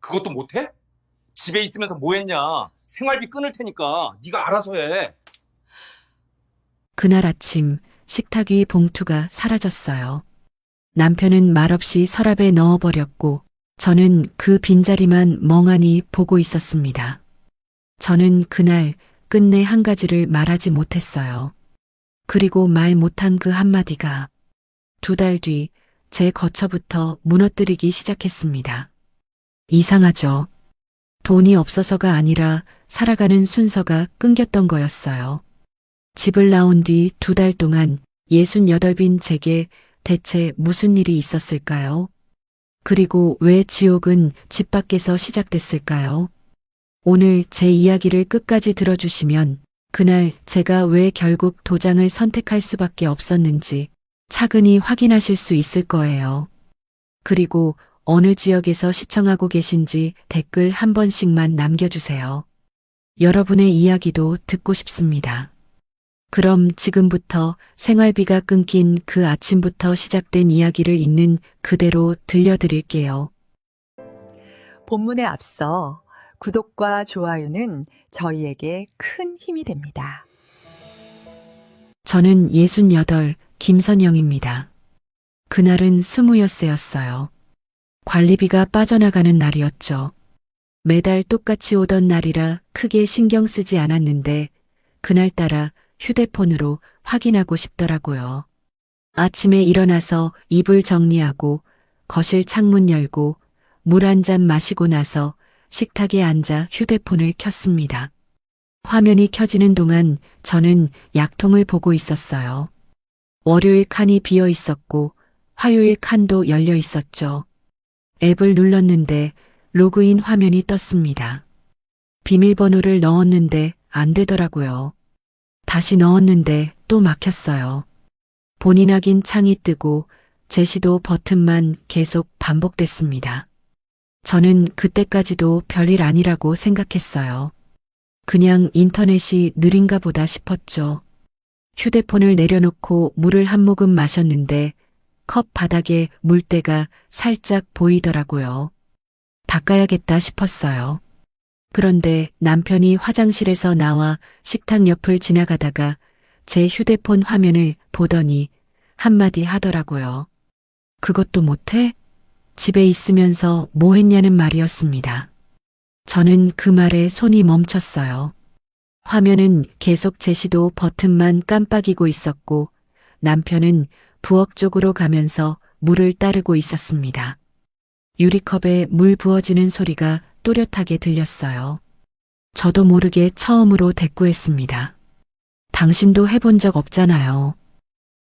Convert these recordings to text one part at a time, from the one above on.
그것도 못해? 집에 있으면서 뭐 했냐? 생활비 끊을 테니까 네가 알아서 해. 그날 아침 식탁 위 봉투가 사라졌어요. 남편은 말없이 서랍에 넣어버렸고 저는 그 빈자리만 멍하니 보고 있었습니다. 저는 그날 끝내 한 가지를 말하지 못했어요. 그리고 말 못한 그 한마디가 2달 뒤 제 거처부터 무너뜨리기 시작했습니다. 이상하죠. 돈이 없어서가 아니라 살아가는 순서가 끊겼던 거였어요. 집을 나온 뒤 2달 동안 68빈 제게 대체 무슨 일이 있었을까요? 그리고 왜 지옥은 집 밖에서 시작됐을까요? 오늘 제 이야기를 끝까지 들어주시면 그날 제가 왜 결국 도장을 선택할 수밖에 없었는지 차근히 확인하실 수 있을 거예요. 그리고 어느 지역에서 시청하고 계신지 댓글 한 번씩만 남겨주세요. 여러분의 이야기도 듣고 싶습니다. 그럼 지금부터 생활비가 끊긴 그 아침부터 시작된 이야기를 있는 그대로 들려드릴게요. 본문에 앞서 구독과 좋아요는 저희에게 큰 힘이 됩니다. 저는 68 김선영입니다. 그날은 20였어요. 관리비가 빠져나가는 날이었죠. 매달 똑같이 오던 날이라 크게 신경 쓰지 않았는데 그날따라 휴대폰으로 확인하고 싶더라고요. 아침에 일어나서 이불 정리하고 거실 창문 열고 물 한 잔 마시고 나서 식탁에 앉아 휴대폰을 켰습니다. 화면이 켜지는 동안 저는 약통을 보고 있었어요. 월요일 칸이 비어 있었고 화요일 칸도 열려 있었죠. 앱을 눌렀는데 로그인 화면이 떴습니다. 비밀번호를 넣었는데 안 되더라고요. 다시 넣었는데 또 막혔어요. 본인 확인 창이 뜨고 제시도 버튼만 계속 반복됐습니다. 저는 그때까지도 별일 아니라고 생각했어요. 그냥 인터넷이 느린가 보다 싶었죠. 휴대폰을 내려놓고 물을 한 모금 마셨는데 컵 바닥에 물때가 살짝 보이더라고요. 닦아야겠다 싶었어요. 그런데 남편이 화장실에서 나와 식탁 옆을 지나가다가 제 휴대폰 화면을 보더니 한마디 하더라고요. 그것도 못해? 집에 있으면서 뭐 했냐는 말이었습니다. 저는 그 말에 손이 멈췄어요. 화면은 계속 제시도 버튼만 깜빡이고 있었고 남편은 부엌 쪽으로 가면서 물을 따르고 있었습니다. 유리컵에 물 부어지는 소리가 또렷하게 들렸어요. 저도 모르게 처음으로 대꾸했습니다. 당신도 해본 적 없잖아요.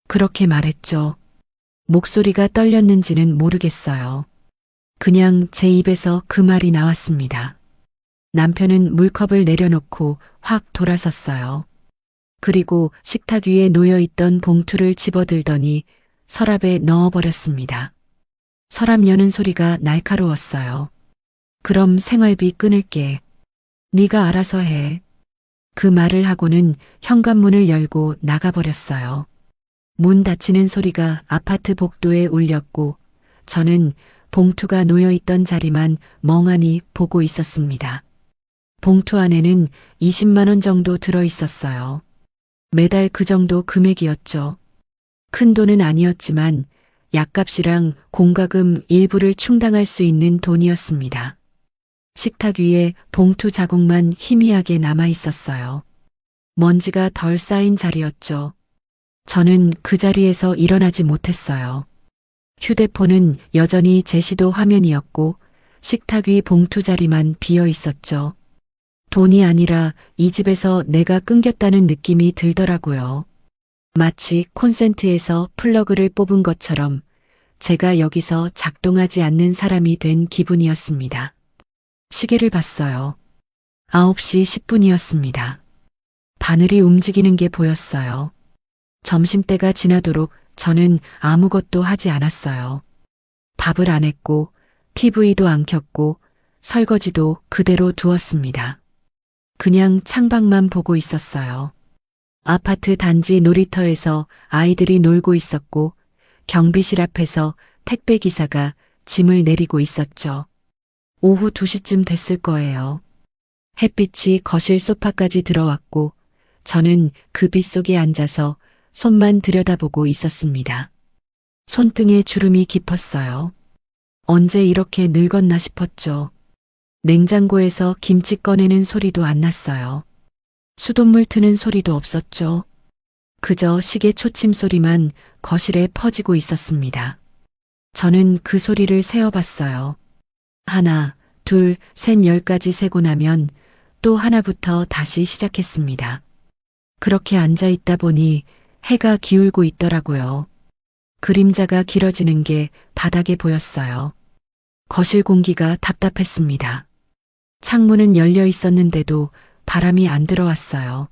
그렇게 말했죠. 목소리가 떨렸는지는 모르겠어요. 그냥 제 입에서 그 말이 나왔습니다. 남편은 물컵을 내려놓고 확 돌아섰어요. 그리고 식탁 위에 놓여있던 봉투를 집어들더니 서랍에 넣어버렸습니다. 서랍 여는 소리가 날카로웠어요. 그럼 생활비 끊을게. 네가 알아서 해. 그 말을 하고는 현관문을 열고 나가버렸어요. 문 닫히는 소리가 아파트 복도에 울렸고 저는 봉투가 놓여있던 자리만 멍하니 보고 있었습니다. 봉투 안에는 20만 원 정도 들어있었어요. 매달 그 정도 금액이었죠. 큰 돈은 아니었지만 약값이랑 공과금 일부를 충당할 수 있는 돈이었습니다. 식탁 위에 봉투 자국만 희미하게 남아 있었어요. 먼지가 덜 쌓인 자리였죠. 저는 그 자리에서 일어나지 못했어요. 휴대폰은 여전히 제시도 화면이었고 식탁 위 봉투 자리만 비어 있었죠. 돈이 아니라 이 집에서 내가 끊겼다는 느낌이 들더라고요. 마치 콘센트에서 플러그를 뽑은 것처럼 제가 여기서 작동하지 않는 사람이 된 기분이었습니다. 시계를 봤어요. 9시 10분이었습니다. 바늘이 움직이는 게 보였어요. 점심때가 지나도록 저는 아무것도 하지 않았어요. 밥을 안 했고 TV도 안 켰고 설거지도 그대로 두었습니다. 그냥 창밖만 보고 있었어요. 아파트 단지 놀이터에서 아이들이 놀고 있었고 경비실 앞에서 택배기사가 짐을 내리고 있었죠. 오후 2시쯤 됐을 거예요. 햇빛이 거실 소파까지 들어왔고 저는 그 빛 속에 앉아서 손만 들여다보고 있었습니다. 손등에 주름이 깊었어요. 언제 이렇게 늙었나 싶었죠. 냉장고에서 김치 꺼내는 소리도 안 났어요. 수돗물 트는 소리도 없었죠. 그저 시계 초침 소리만 거실에 퍼지고 있었습니다. 저는 그 소리를 세어봤어요. 하나, 둘, 셋, 10까지 세고 나면 또 하나부터 다시 시작했습니다. 그렇게 앉아 있다 보니 해가 기울고 있더라고요. 그림자가 길어지는 게 바닥에 보였어요. 거실 공기가 답답했습니다. 창문은 열려 있었는데도 바람이 안 들어왔어요.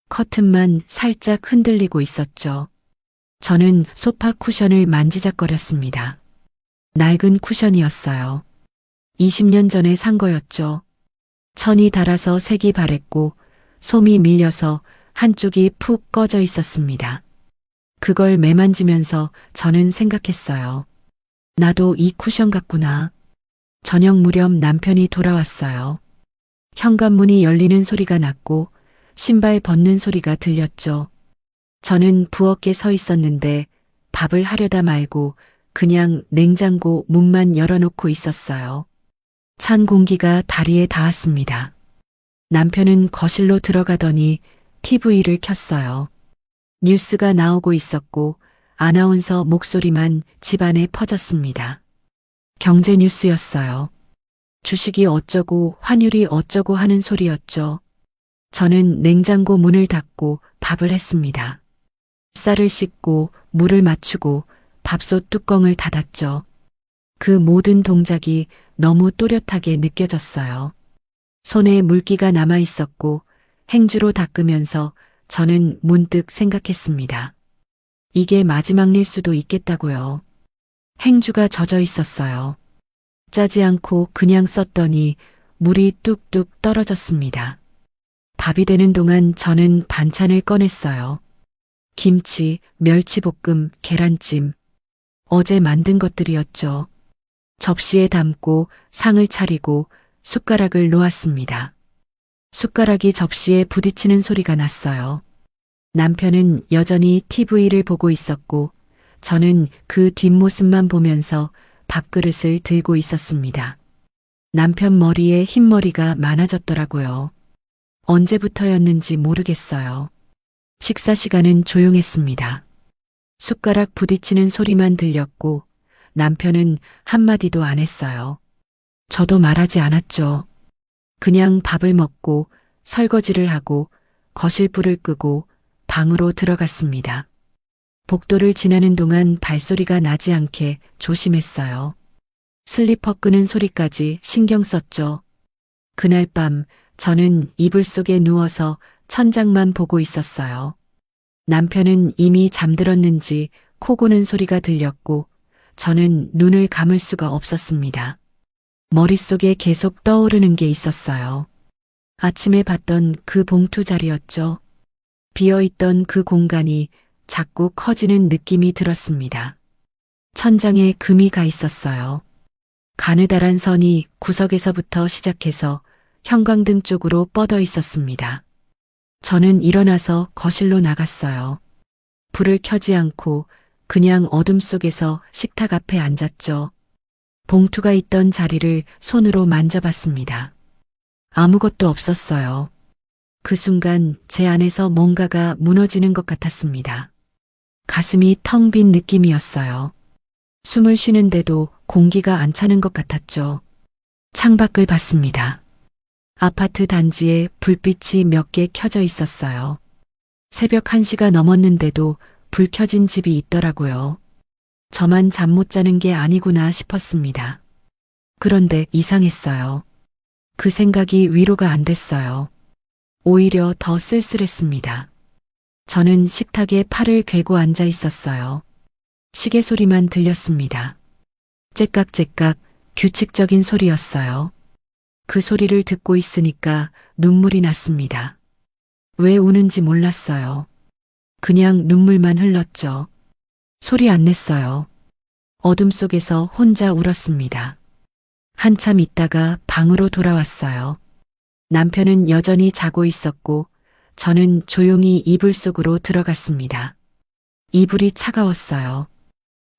커튼만 살짝 흔들리고 있었죠. 저는 소파 쿠션을 만지작거렸습니다. 낡은 쿠션이었어요. 20년 전에 산 거였죠. 천이 닳아서 색이 바랬고 솜이 밀려서 한쪽이 푹 꺼져 있었습니다. 그걸 매만지면서 저는 생각했어요. 나도 이 쿠션 같구나. 저녁 무렵 남편이 돌아왔어요. 현관문이 열리는 소리가 났고 신발 벗는 소리가 들렸죠. 저는 부엌에 서 있었는데 밥을 하려다 말고 그냥 냉장고 문만 열어놓고 있었어요. 찬 공기가 다리에 닿았습니다. 남편은 거실로 들어가더니 TV를 켰어요. 뉴스가 나오고 있었고 아나운서 목소리만 집안에 퍼졌습니다. 경제 뉴스였어요. 주식이 어쩌고 환율이 어쩌고 하는 소리였죠. 저는 냉장고 문을 닫고 밥을 했습니다. 쌀을 씻고 물을 맞추고 밥솥 뚜껑을 닫았죠. 그 모든 동작이 너무 또렷하게 느껴졌어요. 손에 물기가 남아 있었고 행주로 닦으면서 저는 문득 생각했습니다. 이게 마지막 일 수도 있겠다고요. 행주가 젖어 있었어요. 짜지 않고 그냥 썼더니 물이 뚝뚝 떨어졌습니다. 밥이 되는 동안 저는 반찬을 꺼냈어요. 김치, 멸치볶음, 계란찜. 어제 만든 것들이었죠. 접시에 담고 상을 차리고 숟가락을 놓았습니다. 숟가락이 접시에 부딪히는 소리가 났어요. 남편은 여전히 TV를 보고 있었고 저는 그 뒷모습만 보면서 밥그릇을 들고 있었습니다. 남편 머리에 흰머리가 많아졌더라고요. 언제부터였는지 모르겠어요. 식사 시간은 조용했습니다. 숟가락 부딪히는 소리만 들렸고 남편은 한마디도 안 했어요. 저도 말하지 않았죠. 그냥 밥을 먹고 설거지를 하고 거실 불을 끄고 방으로 들어갔습니다. 복도를 지나는 동안 발소리가 나지 않게 조심했어요. 슬리퍼 끄는 소리까지 신경 썼죠. 그날 밤 저는 이불 속에 누워서 천장만 보고 있었어요. 남편은 이미 잠들었는지 코 고는 소리가 들렸고 저는 눈을 감을 수가 없었습니다. 머릿속에 계속 떠오르는 게 있었어요. 아침에 봤던 그 봉투 자리였죠. 비어있던 그 공간이 자꾸 커지는 느낌이 들었습니다. 천장에 금이 가 있었어요. 가느다란 선이 구석에서부터 시작해서 형광등 쪽으로 뻗어 있었습니다. 저는 일어나서 거실로 나갔어요. 불을 켜지 않고 그냥 어둠 속에서 식탁 앞에 앉았죠. 봉투가 있던 자리를 손으로 만져봤습니다. 아무것도 없었어요. 그 순간 제 안에서 뭔가가 무너지는 것 같았습니다. 가슴이 텅 빈 느낌이었어요. 숨을 쉬는데도 공기가 안 차는 것 같았죠. 창밖을 봤습니다. 아파트 단지에 불빛이 몇 개 켜져 있었어요. 새벽 1시가 넘었는데도 불 켜진 집이 있더라고요. 저만 잠 못 자는 게 아니구나 싶었습니다. 그런데 이상했어요. 그 생각이 위로가 안 됐어요. 오히려 더 쓸쓸했습니다. 저는 식탁에 팔을 괴고 앉아 있었어요. 시계 소리만 들렸습니다. 째깍째깍 규칙적인 소리였어요. 그 소리를 듣고 있으니까 눈물이 났습니다. 왜 우는지 몰랐어요. 그냥 눈물만 흘렀죠. 소리 안 냈어요. 어둠 속에서 혼자 울었습니다. 한참 있다가 방으로 돌아왔어요. 남편은 여전히 자고 있었고 저는 조용히 이불 속으로 들어갔습니다. 이불이 차가웠어요.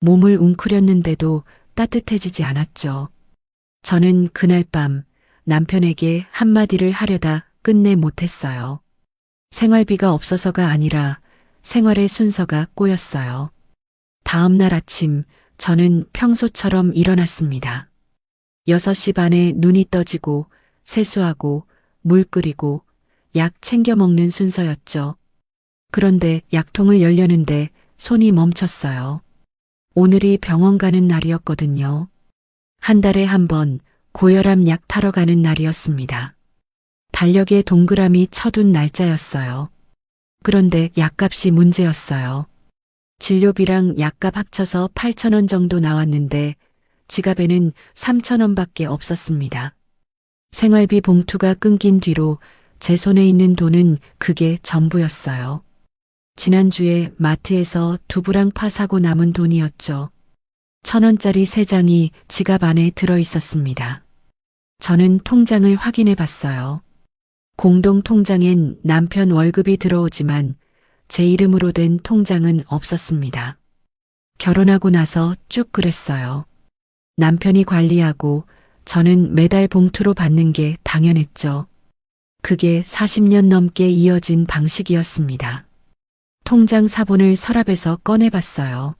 몸을 웅크렸는데도 따뜻해지지 않았죠. 저는 그날 밤 남편에게 한마디를 하려다 끝내 못했어요. 생활비가 없어서가 아니라 생활의 순서가 꼬였어요. 다음 날 아침 저는 평소처럼 일어났습니다. 6시 반에 눈이 떠지고 세수하고 물 끓이고 약 챙겨 먹는 순서였죠. 그런데 약통을 열려는데 손이 멈췄어요. 오늘이 병원 가는 날이었거든요. 한 달에 한 번 고혈압 약 타러 가는 날이었습니다. 달력에 동그라미 쳐둔 날짜였어요. 그런데 약값이 문제였어요. 진료비랑 약값 합쳐서 8,000원 정도 나왔는데 지갑에는 3,000원밖에 없었습니다. 생활비 봉투가 끊긴 뒤로 제 손에 있는 돈은 그게 전부였어요. 지난주에 마트에서 두부랑 파 사고 남은 돈이었죠. 1,000원짜리 3장이 지갑 안에 들어 있었습니다. 저는 통장을 확인해 봤어요. 공동 통장엔 남편 월급이 들어오지만 제 이름으로 된 통장은 없었습니다. 결혼하고 나서 쭉 그랬어요. 남편이 관리하고 저는 매달 봉투로 받는 게 당연했죠. 그게 40년 넘게 이어진 방식이었습니다. 통장 사본을 서랍에서 꺼내봤어요.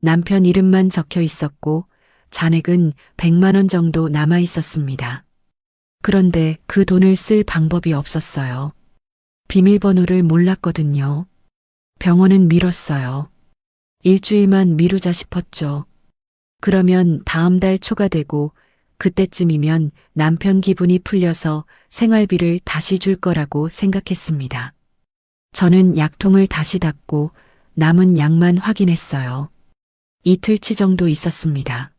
남편 이름만 적혀 있었고 잔액은 100만 원 정도 남아 있었습니다. 그런데 그 돈을 쓸 방법이 없었어요. 비밀번호를 몰랐거든요. 병원은 미뤘어요. 일주일만 미루자 싶었죠. 그러면 다음 달 초가 되고 그때쯤이면 남편 기분이 풀려서 생활비를 다시 줄 거라고 생각했습니다. 저는 약통을 다시 닫고 남은 약만 확인했어요. 이틀치 정도 있었습니다.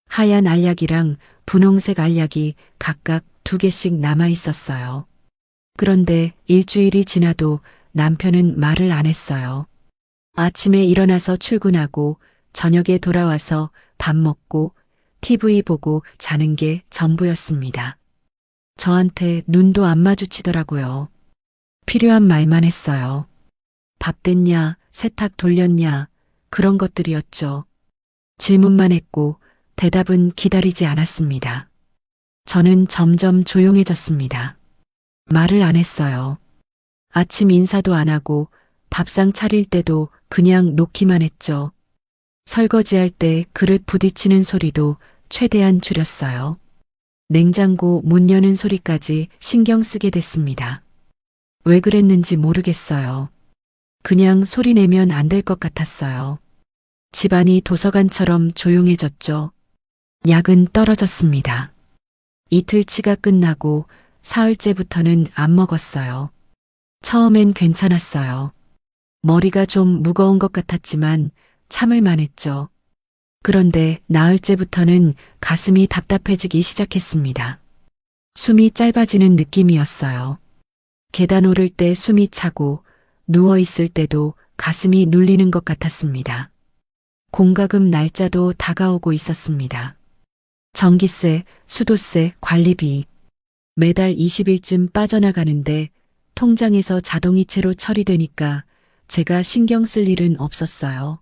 하얀 알약이랑 분홍색 알약이 각각 2개씩 남아 있었어요. 그런데 일주일이 지나도 남편은 말을 안 했어요. 아침에 일어나서 출근하고 저녁에 돌아와서 밥 먹고 TV 보고 자는 게 전부였습니다. 저한테 눈도 안 마주치더라고요. 필요한 말만 했어요. 밥 됐냐, 세탁 돌렸냐, 그런 것들이었죠. 질문만 했고 대답은 기다리지 않았습니다. 저는 점점 조용해졌습니다. 말을 안 했어요. 아침 인사도 안 하고 밥상 차릴 때도 그냥 놓기만 했죠. 설거지할 때 그릇 부딪히는 소리도 최대한 줄였어요. 냉장고 문 여는 소리까지 신경 쓰게 됐습니다. 왜 그랬는지 모르겠어요. 그냥 소리 내면 안 될 것 같았어요. 집안이 도서관처럼 조용해졌죠. 약은 떨어졌습니다. 이틀치가 끝나고 사흘째부터는 안 먹었어요. 처음엔 괜찮았어요. 머리가 좀 무거운 것 같았지만 참을 만했죠. 그런데 나흘째부터는 가슴이 답답해지기 시작했습니다. 숨이 짧아지는 느낌이었어요. 계단 오를 때 숨이 차고 누워 있을 때도 가슴이 눌리는 것 같았습니다. 공과금 날짜도 다가오고 있었습니다. 전기세, 수도세, 관리비. 매달 20일쯤 빠져나가는데 통장에서 자동이체로 처리되니까 제가 신경 쓸 일은 없었어요.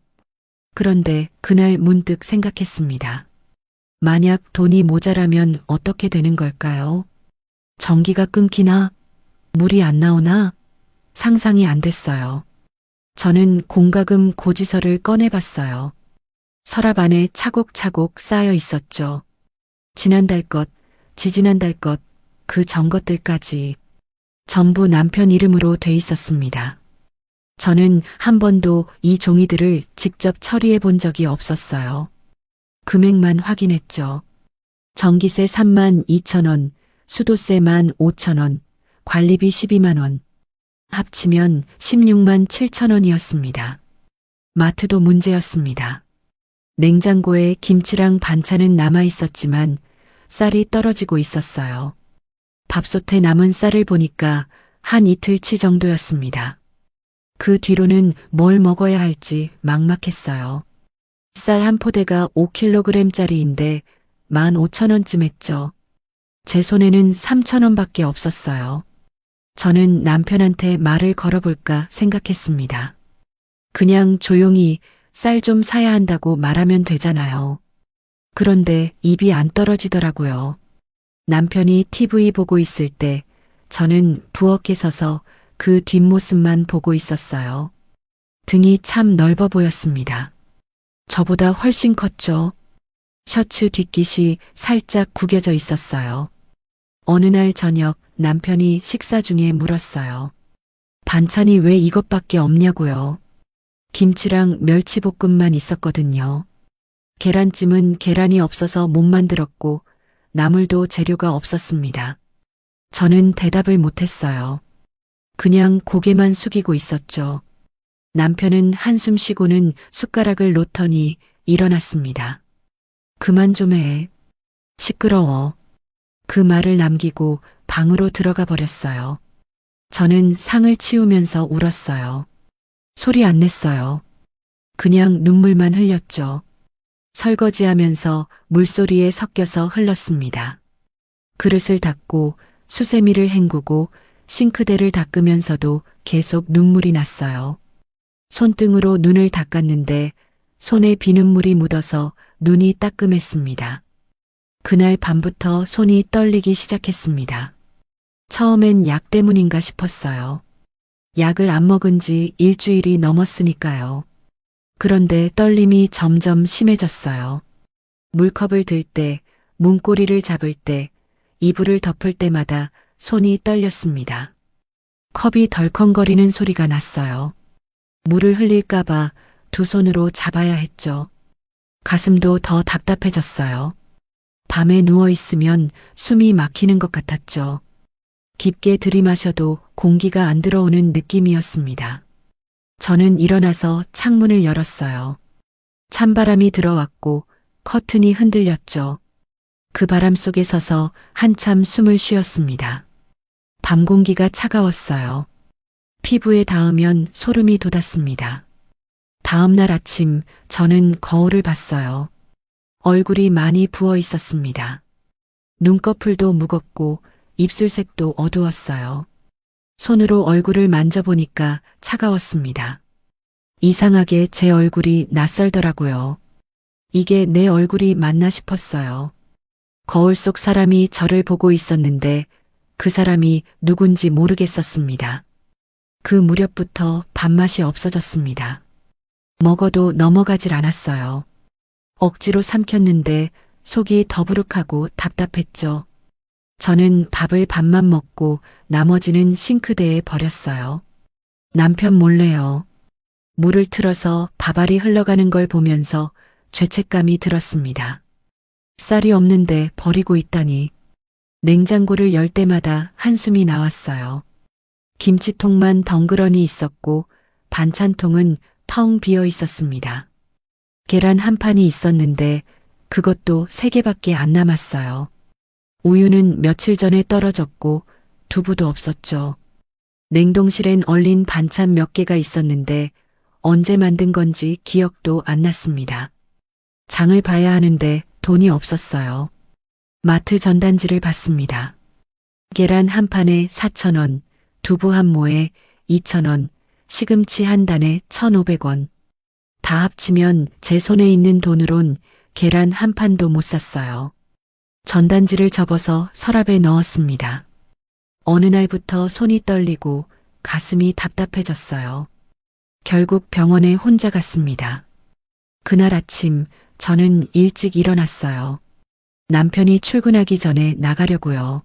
그런데 그날 문득 생각했습니다. 만약 돈이 모자라면 어떻게 되는 걸까요? 전기가 끊기나? 물이 안 나오나? 상상이 안 됐어요. 저는 공과금 고지서를 꺼내봤어요. 서랍 안에 차곡차곡 쌓여 있었죠. 지난달 것, 지지난달 것, 그 전 것들까지 전부 남편 이름으로 돼 있었습니다. 저는 한 번도 이 종이들을 직접 처리해 본 적이 없었어요. 금액만 확인했죠. 전기세 32,000원, 수도세 15,000원, 관리비 12만원, 합치면 16만 7천원이었습니다. 마트도 문제였습니다. 냉장고에 김치랑 반찬은 남아 있었지만 쌀이 떨어지고 있었어요. 밥솥에 남은 쌀을 보니까 한 이틀치 정도였습니다. 그 뒤로는 뭘 먹어야 할지 막막했어요. 쌀 한 포대가 5kg짜리인데 15,000원쯤 했죠. 제 손에는 3,000원밖에 없었어요. 저는 남편한테 말을 걸어볼까 생각했습니다. 그냥 조용히 쌀 좀 사야 한다고 말하면 되잖아요. 그런데 입이 안 떨어지더라고요. 남편이 TV 보고 있을 때 저는 부엌에 서서 그 뒷모습만 보고 있었어요. 등이 참 넓어 보였습니다. 저보다 훨씬 컸죠. 셔츠 뒷깃이 살짝 구겨져 있었어요. 어느 날 저녁 남편이 식사 중에 물었어요. 반찬이 왜 이것밖에 없냐고요. 김치랑 멸치볶음만 있었거든요. 계란찜은 계란이 없어서 못 만들었고 나물도 재료가 없었습니다. 저는 대답을 못했어요. 그냥 고개만 숙이고 있었죠. 남편은 한숨 쉬고는 숟가락을 놓더니 일어났습니다. 그만 좀 해. 시끄러워. 그 말을 남기고 방으로 들어가 버렸어요. 저는 상을 치우면서 울었어요. 소리 안 냈어요. 그냥 눈물만 흘렸죠. 설거지하면서 물소리에 섞여서 흘렀습니다. 그릇을 닦고 수세미를 헹구고 싱크대를 닦으면서도 계속 눈물이 났어요. 손등으로 눈을 닦았는데 손에 비눗물이 묻어서 눈이 따끔했습니다. 그날 밤부터 손이 떨리기 시작했습니다. 처음엔 약 때문인가 싶었어요. 약을 안 먹은 지 일주일이 넘었으니까요. 그런데 떨림이 점점 심해졌어요. 물컵을 들 때, 문고리를 잡을 때, 이불을 덮을 때마다 손이 떨렸습니다. 컵이 덜컹거리는 소리가 났어요. 물을 흘릴까봐 두 손으로 잡아야 했죠. 가슴도 더 답답해졌어요. 밤에 누워있으면 숨이 막히는 것 같았죠. 깊게 들이마셔도 공기가 안 들어오는 느낌이었습니다. 저는 일어나서 창문을 열었어요. 찬바람이 들어왔고 커튼이 흔들렸죠. 그 바람 속에 서서 한참 숨을 쉬었습니다. 밤 공기가 차가웠어요. 피부에 닿으면 소름이 돋았습니다. 다음 날 아침 저는 거울을 봤어요. 얼굴이 많이 부어 있었습니다. 눈꺼풀도 무겁고 입술색도 어두웠어요. 손으로 얼굴을 만져보니까 차가웠습니다. 이상하게 제 얼굴이 낯설더라고요. 이게 내 얼굴이 맞나 싶었어요. 거울 속 사람이 저를 보고 있었는데 그 사람이 누군지 모르겠었습니다. 그 무렵부터 밥맛이 없어졌습니다. 먹어도 넘어가질 않았어요. 억지로 삼켰는데 속이 더부룩하고 답답했죠. 저는 밥을 반만 먹고 나머지는 싱크대에 버렸어요. 남편 몰래요. 물을 틀어서 밥알이 흘러가는 걸 보면서 죄책감이 들었습니다. 쌀이 없는데 버리고 있다니. 냉장고를 열 때마다 한숨이 나왔어요. 김치통만 덩그러니 있었고 반찬통은 텅 비어 있었습니다. 계란 한 판이 있었는데 그것도 3개밖에 안 남았어요. 우유는 며칠 전에 떨어졌고 두부도 없었죠. 냉동실엔 얼린 반찬 몇 개가 있었는데 언제 만든 건지 기억도 안 났습니다. 장을 봐야 하는데 돈이 없었어요. 마트 전단지를 봤습니다. 계란 한 판에 4,000원, 두부 한 모에 2,000원, 시금치 한 단에 1,500원. 다 합치면 제 손에 있는 돈으론 계란 한 판도 못 샀어요. 전단지를 접어서 서랍에 넣었습니다. 어느 날부터 손이 떨리고 가슴이 답답해졌어요. 결국 병원에 혼자 갔습니다. 그날 아침 저는 일찍 일어났어요. 남편이 출근하기 전에 나가려고요.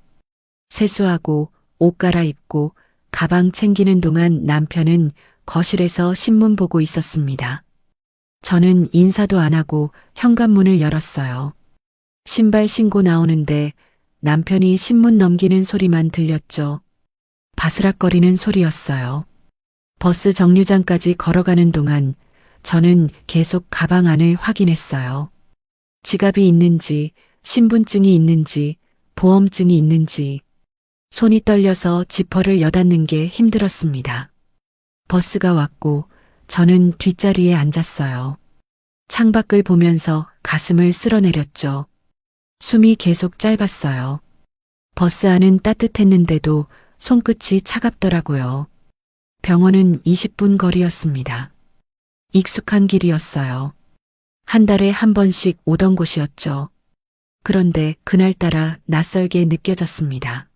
세수하고 옷 갈아입고 가방 챙기는 동안 남편은 거실에서 신문 보고 있었습니다. 저는 인사도 안 하고 현관문을 열었어요. 신발 신고 나오는데 남편이 신문 넘기는 소리만 들렸죠. 바스락거리는 소리였어요. 버스 정류장까지 걸어가는 동안 저는 계속 가방 안을 확인했어요. 지갑이 있는지, 신분증이 있는지, 보험증이 있는지. 손이 떨려서 지퍼를 여닫는 게 힘들었습니다. 버스가 왔고 저는 뒷자리에 앉았어요. 창밖을 보면서 가슴을 쓸어내렸죠. 숨이 계속 짧았어요. 버스 안은 따뜻했는데도 손끝이 차갑더라고요. 병원은 20분 거리였습니다. 익숙한 길이었어요. 한 달에 한 번씩 오던 곳이었죠. 그런데 그날따라 낯설게 느껴졌습니다.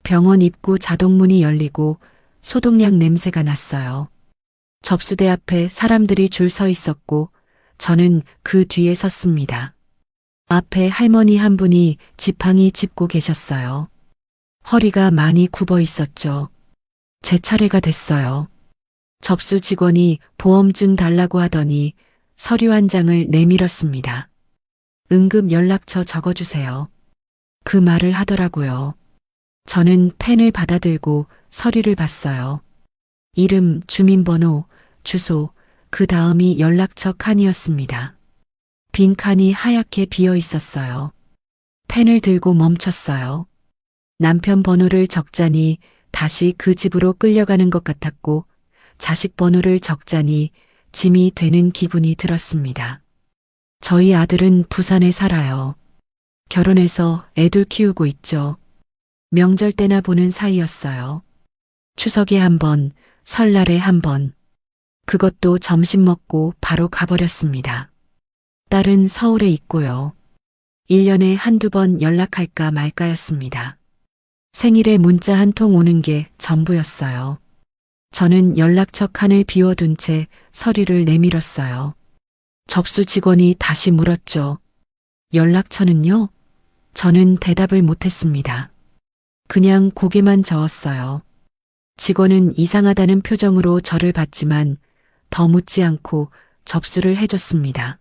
병원 입구 자동문이 열리고 소독약 냄새가 났어요. 접수대 앞에 사람들이 줄 서 있었고 저는 그 뒤에 섰습니다. 앞에 할머니 한 분이 지팡이 짚고 계셨어요. 허리가 많이 굽어 있었죠. 제 차례가 됐어요. 접수 직원이 보험증 달라고 하더니 서류 한 장을 내밀었습니다. 응급 연락처 적어주세요. 그 말을 하더라고요. 저는 펜을 받아들고 서류를 봤어요. 이름, 주민번호, 주소, 그 다음이 연락처 칸이었습니다. 빈 칸이 하얗게 비어 있었어요. 펜을 들고 멈췄어요. 남편 번호를 적자니 다시 그 집으로 끌려가는 것 같았고 자식 번호를 적자니 짐이 되는 기분이 들었습니다. 저희 아들은 부산에 살아요. 결혼해서 애들 키우고 있죠. 명절 때나 보는 사이였어요. 추석에 한 번, 설날에 한 번. 그것도 점심 먹고 바로 가버렸습니다. 딸은 서울에 있고요. 1년에 한두 번 연락할까 말까였습니다. 생일에 문자 한 통 오는 게 전부였어요. 저는 연락처 칸을 비워둔 채 서류를 내밀었어요. 접수 직원이 다시 물었죠. 연락처는요? 저는 대답을 못했습니다. 그냥 고개만 저었어요. 직원은 이상하다는 표정으로 저를 봤지만 더 묻지 않고 접수를 해줬습니다.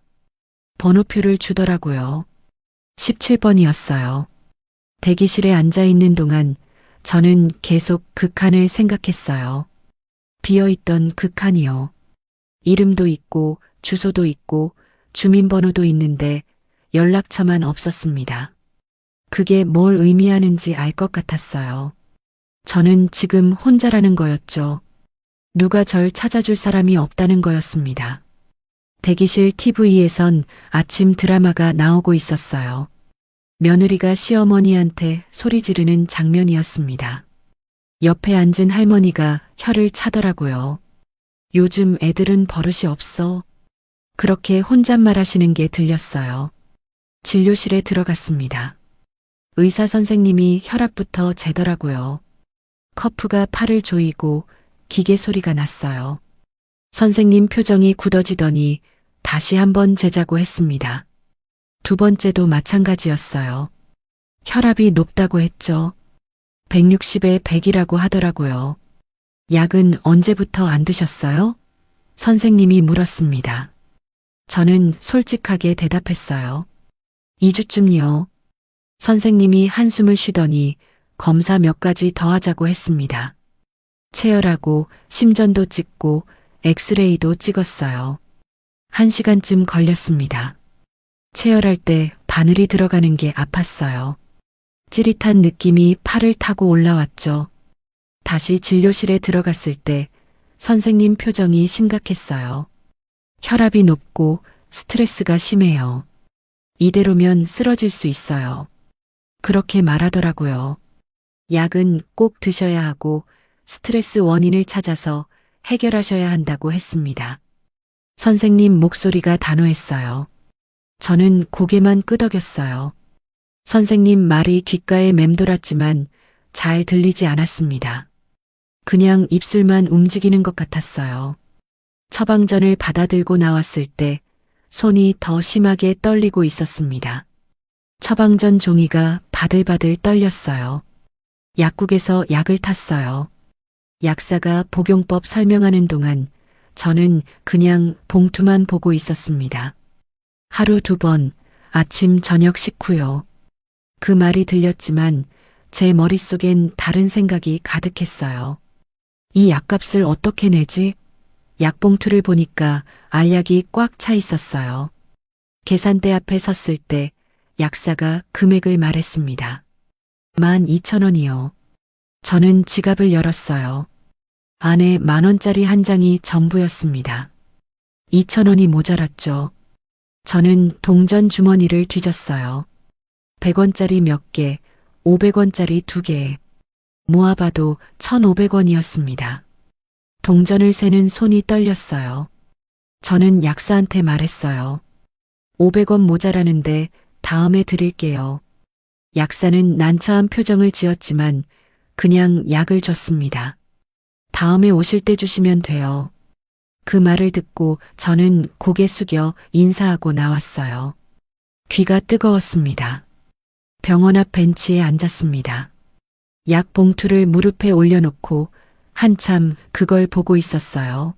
번호표를 주더라고요. 17번이었어요. 대기실에 앉아 있는 동안 저는 계속 그 칸을 생각했어요. 비어있던 그 칸이요. 이름도 있고 주소도 있고 주민번호도 있는데 연락처만 없었습니다. 그게 뭘 의미하는지 알 것 같았어요. 저는 지금 혼자라는 거였죠. 누가 절 찾아줄 사람이 없다는 거였습니다. 대기실 TV에선 아침 드라마가 나오고 있었어요. 며느리가 시어머니한테 소리 지르는 장면이었습니다. 옆에 앉은 할머니가 혀를 차더라고요. 요즘 애들은 버릇이 없어. 그렇게 혼잣말 하시는 게 들렸어요. 진료실에 들어갔습니다. 의사 선생님이 혈압부터 재더라고요. 커프가 팔을 조이고 기계 소리가 났어요. 선생님 표정이 굳어지더니 다시 한번 재자고 했습니다. 두 번째도 마찬가지였어요. 혈압이 높다고 했죠. 160에 100이라고 하더라고요. 약은 언제부터 안 드셨어요? 선생님이 물었습니다. 저는 솔직하게 대답했어요. 2주쯤요. 선생님이 한숨을 쉬더니 검사 몇 가지 더 하자고 했습니다. 체열하고 심전도 찍고 엑스레이도 찍었어요. 1시간쯤 걸렸습니다. 체열할 때 바늘이 들어가는 게 아팠어요. 찌릿한 느낌이 팔을 타고 올라왔죠. 다시 진료실에 들어갔을 때 선생님 표정이 심각했어요. 혈압이 높고 스트레스가 심해요. 이대로면 쓰러질 수 있어요. 그렇게 말하더라고요. 약은 꼭 드셔야 하고 스트레스 원인을 찾아서 해결하셔야 한다고 했습니다. 선생님 목소리가 단호했어요. 저는 고개만 끄덕였어요. 선생님 말이 귓가에 맴돌았지만 잘 들리지 않았습니다. 그냥 입술만 움직이는 것 같았어요. 처방전을 받아들고 나왔을 때 손이 더 심하게 떨리고 있었습니다. 처방전 종이가 바들바들 떨렸어요. 약국에서 약을 탔어요. 약사가 복용법 설명하는 동안 저는 그냥 봉투만 보고 있었습니다. 하루 2번, 아침 저녁 식후요. 그 말이 들렸지만 제 머릿속엔 다른 생각이 가득했어요. 이 약값을 어떻게 내지? 약봉투를 보니까 알약이 꽉 차 있었어요. 계산대 앞에 섰을 때 약사가 금액을 말했습니다. 12,000원이요. 저는 지갑을 열었어요. 안에 10,000원짜리 한 장이 전부였습니다. 2,000원이 모자랐죠. 저는 동전 주머니를 뒤졌어요. 100원짜리 몇 개, 500원짜리 2개. 모아봐도 1,500원이었습니다. 동전을 세는 손이 떨렸어요. 저는 약사한테 말했어요. 500원 모자라는데 다음에 드릴게요. 약사는 난처한 표정을 지었지만 그냥 약을 줬습니다. 다음에 오실 때 주시면 돼요. 그 말을 듣고 저는 고개 숙여 인사하고 나왔어요. 귀가 뜨거웠습니다. 병원 앞 벤치에 앉았습니다. 약 봉투를 무릎에 올려놓고 한참 그걸 보고 있었어요.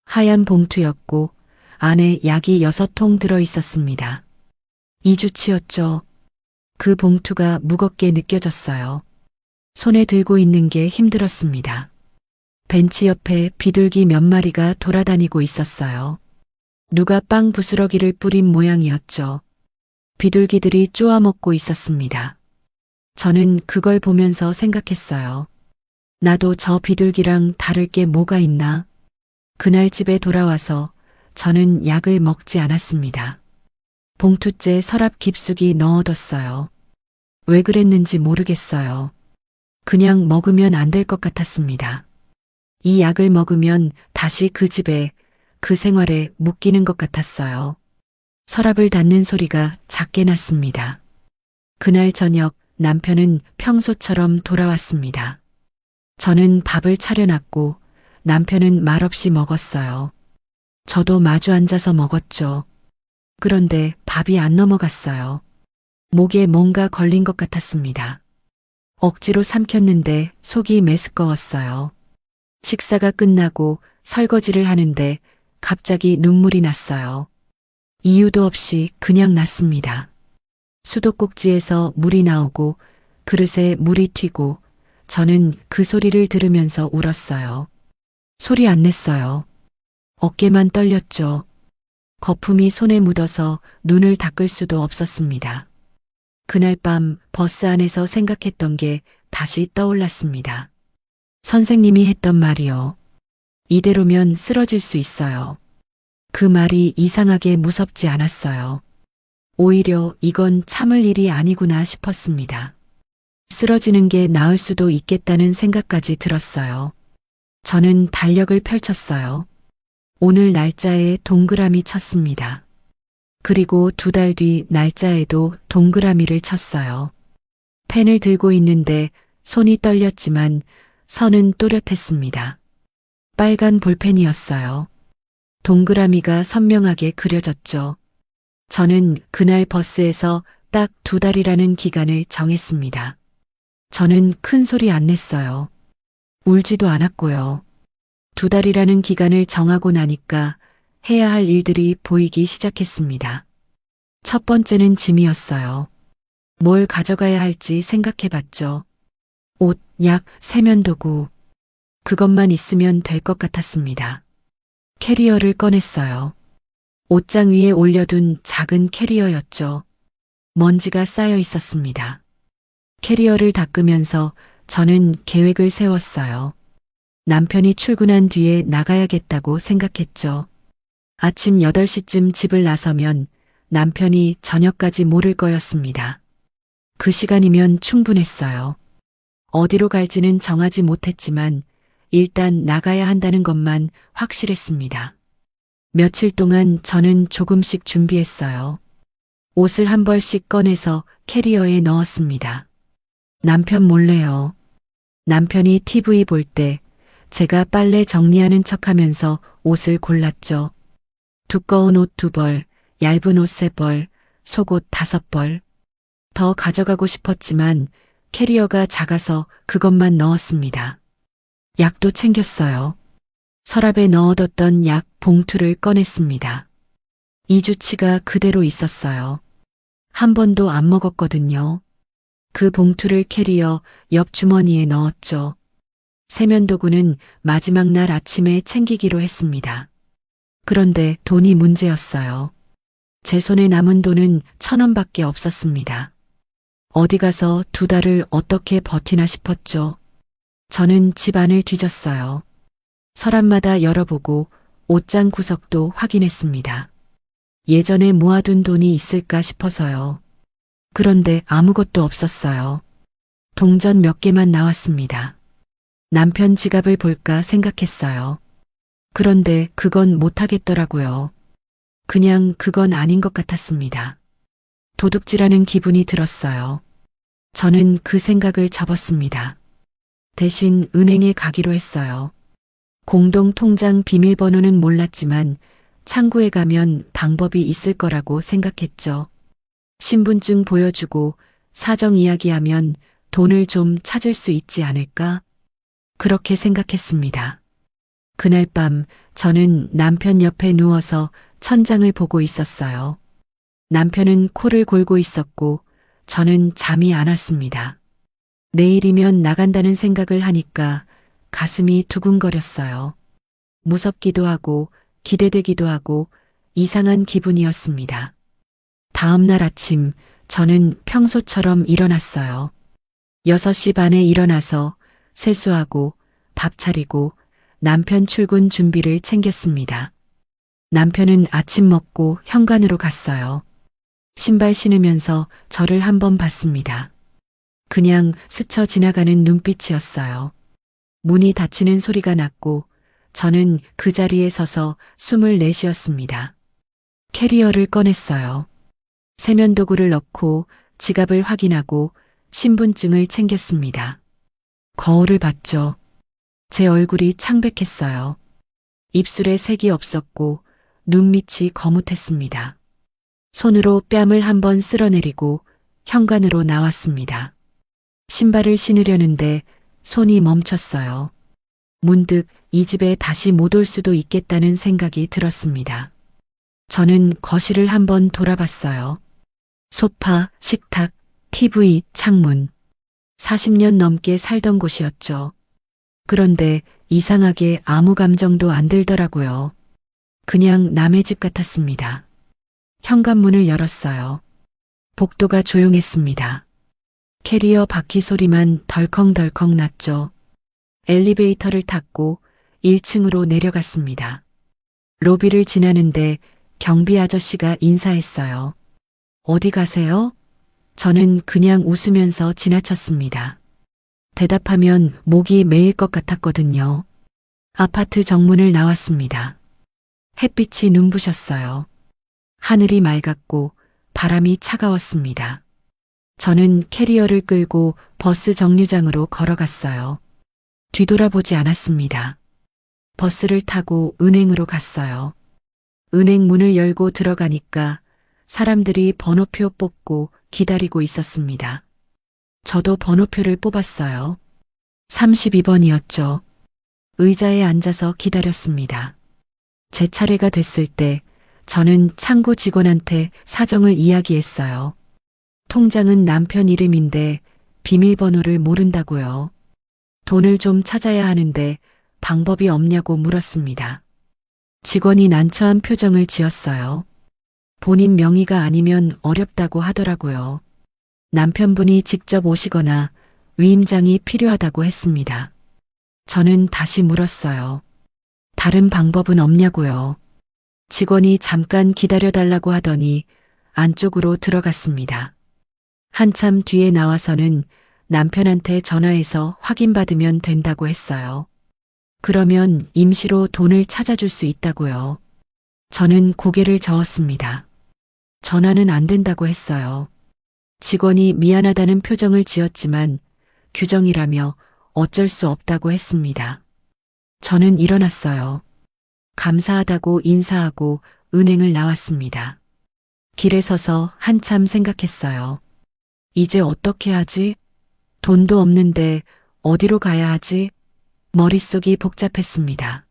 하얀 봉투였고 안에 약이 6통 들어 있었습니다. 2주치였죠. 그 봉투가 무겁게 느껴졌어요. 손에 들고 있는 게 힘들었습니다. 벤치 옆에 비둘기 몇 마리가 돌아다니고 있었어요. 누가 빵 부스러기를 뿌린 모양이었죠. 비둘기들이 쪼아먹고 있었습니다. 저는 그걸 보면서 생각했어요. 나도 저 비둘기랑 다를 게 뭐가 있나? 그날 집에 돌아와서 저는 약을 먹지 않았습니다. 봉투째 서랍 깊숙이 넣어뒀어요. 왜 그랬는지 모르겠어요. 그냥 먹으면 안 될 것 같았습니다. 이 약을 먹으면 다시 그 집에, 그 생활에 묶이는 것 같았어요. 서랍을 닫는 소리가 작게 났습니다. 그날 저녁 남편은 평소처럼 돌아왔습니다. 저는 밥을 차려놨고 남편은 말없이 먹었어요. 저도 마주 앉아서 먹었죠. 그런데 밥이 안 넘어갔어요. 목에 뭔가 걸린 것 같았습니다. 억지로 삼켰는데 속이 메스꺼웠어요. 식사가 끝나고 설거지를 하는데 갑자기 눈물이 났어요. 이유도 없이 그냥 났습니다. 수도꼭지에서 물이 나오고 그릇에 물이 튀고 저는 그 소리를 들으면서 울었어요. 소리 안 냈어요. 어깨만 떨렸죠. 거품이 손에 묻어서 눈을 닦을 수도 없었습니다. 그날 밤 버스 안에서 생각했던 게 다시 떠올랐습니다. 선생님이 했던 말이요. 이대로면 쓰러질 수 있어요. 그 말이 이상하게 무섭지 않았어요. 오히려 이건 참을 일이 아니구나 싶었습니다. 쓰러지는 게 나을 수도 있겠다는 생각까지 들었어요. 저는 달력을 펼쳤어요. 오늘 날짜에 동그라미 쳤습니다. 그리고 2달 뒤 날짜에도 동그라미를 쳤어요. 펜을 들고 있는데 손이 떨렸지만 선은 또렷했습니다. 빨간 볼펜이었어요. 동그라미가 선명하게 그려졌죠. 저는 그날 버스에서 딱 2달이라는 기간을 정했습니다. 저는 큰 소리 안 냈어요. 울지도 않았고요. 2달이라는 기간을 정하고 나니까 해야 할 일들이 보이기 시작했습니다. 첫 번째는 짐이었어요. 뭘 가져가야 할지 생각해 봤죠. 옷, 약, 세면도구. 그것만 있으면 될 것 같았습니다. 캐리어를 꺼냈어요. 옷장 위에 올려둔 작은 캐리어였죠. 먼지가 쌓여 있었습니다. 캐리어를 닦으면서 저는 계획을 세웠어요. 남편이 출근한 뒤에 나가야겠다고 생각했죠. 아침 8시쯤 집을 나서면 남편이 저녁까지 모를 거였습니다. 그 시간이면 충분했어요. 어디로 갈지는 정하지 못했지만 일단 나가야 한다는 것만 확실했습니다. 며칠 동안 저는 조금씩 준비했어요. 옷을 한 벌씩 꺼내서 캐리어에 넣었습니다. 남편 몰래요. 남편이 TV 볼 때 제가 빨래 정리하는 척하면서 옷을 골랐죠. 두꺼운 옷 2벌, 얇은 옷 3벌, 속옷 5벌. 더 가져가고 싶었지만 캐리어가 작아서 그것만 넣었습니다. 약도 챙겼어요. 서랍에 넣어뒀던 약 봉투를 꺼냈습니다. 2주치가 그대로 있었어요. 한 번도 안 먹었거든요. 그 봉투를 캐리어 옆 주머니에 넣었죠. 세면도구는 마지막 날 아침에 챙기기로 했습니다. 그런데 돈이 문제였어요. 제 손에 남은 돈은 1,000원밖에 없었습니다. 어디 가서 2달을 어떻게 버티나 싶었죠. 저는 집 안을 뒤졌어요. 서랍마다 열어보고 옷장 구석도 확인했습니다. 예전에 모아둔 돈이 있을까 싶어서요. 그런데 아무것도 없었어요. 동전 몇 개만 나왔습니다. 남편 지갑을 볼까 생각했어요. 그런데 그건 못하겠더라고요. 그냥 그건 아닌 것 같았습니다. 도둑질하는 기분이 들었어요. 저는 그 생각을 접었습니다. 대신 은행에 가기로 했어요. 공동 통장 비밀번호는 몰랐지만 창구에 가면 방법이 있을 거라고 생각했죠. 신분증 보여주고 사정 이야기하면 돈을 좀 찾을 수 있지 않을까? 그렇게 생각했습니다. 그날 밤 저는 남편 옆에 누워서 천장을 보고 있었어요. 남편은 코를 골고 있었고 저는 잠이 안 왔습니다. 내일이면 나간다는 생각을 하니까 가슴이 두근거렸어요. 무섭기도 하고 기대되기도 하고 이상한 기분이었습니다. 다음 날 아침 저는 평소처럼 일어났어요. 6시 반에 일어나서 세수하고 밥 차리고 남편 출근 준비를 챙겼습니다. 남편은 아침 먹고 현관으로 갔어요. 신발 신으면서 저를 한번 봤습니다. 그냥 스쳐 지나가는 눈빛이었어요. 문이 닫히는 소리가 났고 저는 그 자리에 서서 숨을 내쉬었습니다. 캐리어를 꺼냈어요. 세면도구를 넣고 지갑을 확인하고 신분증을 챙겼습니다. 거울을 봤죠. 제 얼굴이 창백했어요. 입술에 색이 없었고 눈밑이 거뭇했습니다. 손으로 뺨을 한번 쓸어내리고 현관으로 나왔습니다. 신발을 신으려는데 손이 멈췄어요. 문득 이 집에 다시 못 올 수도 있겠다는 생각이 들었습니다. 저는 거실을 한번 돌아봤어요. 소파, 식탁, TV, 창문. 40년 넘게 살던 곳이었죠. 그런데 이상하게 아무 감정도 안 들더라고요. 그냥 남의 집 같았습니다. 현관문을 열었어요. 복도가 조용했습니다. 캐리어 바퀴 소리만 덜컹덜컹 났죠. 엘리베이터를 탔고 1층으로 내려갔습니다. 로비를 지나는데 경비 아저씨가 인사했어요. 어디 가세요? 저는 그냥 웃으면서 지나쳤습니다. 대답하면 목이 메일 것 같았거든요. 아파트 정문을 나왔습니다. 햇빛이 눈부셨어요. 하늘이 맑았고 바람이 차가웠습니다. 저는 캐리어를 끌고 버스 정류장으로 걸어갔어요. 뒤돌아보지 않았습니다. 버스를 타고 은행으로 갔어요. 은행 문을 열고 들어가니까 사람들이 번호표 뽑고 기다리고 있었습니다. 저도 번호표를 뽑았어요. 32번이었죠. 의자에 앉아서 기다렸습니다. 제 차례가 됐을 때 저는 창구 직원한테 사정을 이야기했어요. 통장은 남편 이름인데 비밀번호를 모른다고요. 돈을 좀 찾아야 하는데 방법이 없냐고 물었습니다. 직원이 난처한 표정을 지었어요. 본인 명의가 아니면 어렵다고 하더라고요. 남편분이 직접 오시거나 위임장이 필요하다고 했습니다. 저는 다시 물었어요. 다른 방법은 없냐고요. 직원이 잠깐 기다려달라고 하더니 안쪽으로 들어갔습니다. 한참 뒤에 나와서는 남편한테 전화해서 확인받으면 된다고 했어요. 그러면 임시로 돈을 찾아줄 수 있다고요. 저는 고개를 저었습니다. 전화는 안 된다고 했어요. 직원이 미안하다는 표정을 지었지만 규정이라며 어쩔 수 없다고 했습니다. 저는 일어났어요. 감사하다고 인사하고 은행을 나왔습니다. 길에 서서 한참 생각했어요. 이제 어떻게 하지? 돈도 없는데 어디로 가야 하지? 머릿속이 복잡했습니다.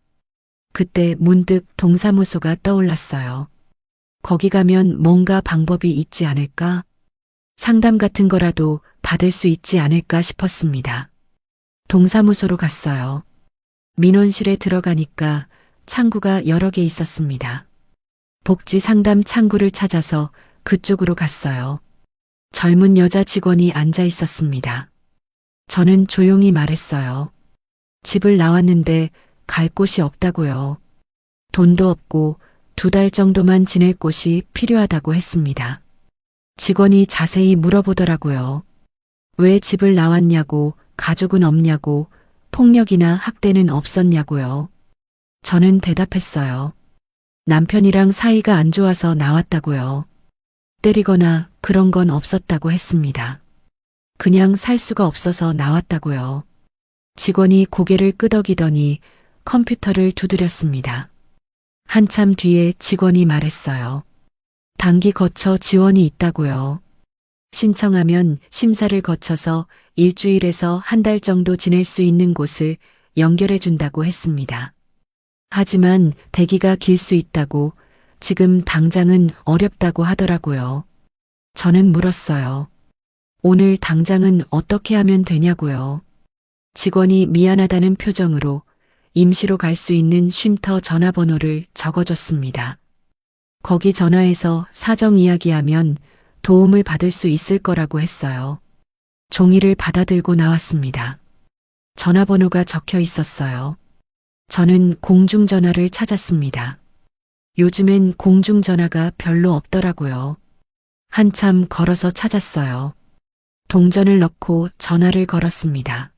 그때 문득 동사무소가 떠올랐어요. 거기 가면 뭔가 방법이 있지 않을까? 상담 같은 거라도 받을 수 있지 않을까 싶었습니다. 동사무소로 갔어요. 민원실에 들어가니까 창구가 여러 개 있었습니다. 복지 상담 창구를 찾아서 그쪽으로 갔어요. 젊은 여자 직원이 앉아 있었습니다. 저는 조용히 말했어요. 집을 나왔는데 갈 곳이 없다고요. 돈도 없고 2달 정도만 지낼 곳이 필요하다고 했습니다. 직원이 자세히 물어보더라고요. 왜 집을 나왔냐고, 가족은 없냐고, 폭력이나 학대는 없었냐고요. 저는 대답했어요. 남편이랑 사이가 안 좋아서 나왔다고요. 때리거나 그런 건 없었다고 했습니다. 그냥 살 수가 없어서 나왔다고요. 직원이 고개를 끄덕이더니 컴퓨터를 두드렸습니다. 한참 뒤에 직원이 말했어요. 단기 거처 지원이 있다고요. 신청하면 심사를 거쳐서 일주일에서 한 달 정도 지낼 수 있는 곳을 연결해 준다고 했습니다. 하지만 대기가 길 수 있다고, 지금 당장은 어렵다고 하더라고요. 저는 물었어요. 오늘 당장은 어떻게 하면 되냐고요. 직원이 미안하다는 표정으로 임시로 갈 수 있는 쉼터 전화번호를 적어줬습니다. 거기 전화해서 사정 이야기하면 도움을 받을 수 있을 거라고 했어요. 종이를 받아들고 나왔습니다. 전화번호가 적혀 있었어요. 저는 공중전화를 찾았습니다. 요즘엔 공중전화가 별로 없더라고요. 한참 걸어서 찾았어요. 동전을 넣고 전화를 걸었습니다.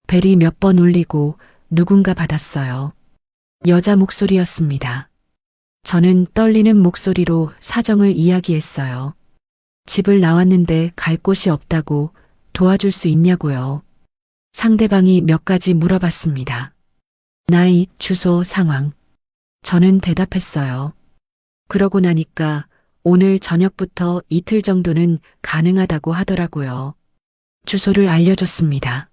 벨이 몇 번 울리고 누군가 받았어요. 여자 목소리였습니다. 저는 떨리는 목소리로 사정을 이야기했어요. 집을 나왔는데 갈 곳이 없다고, 도와줄 수 있냐고요. 상대방이 몇 가지 물어봤습니다. 나이, 주소, 상황. 저는 대답했어요. 그러고 나니까 오늘 저녁부터 이틀 정도는 가능하다고 하더라고요. 주소를 알려줬습니다.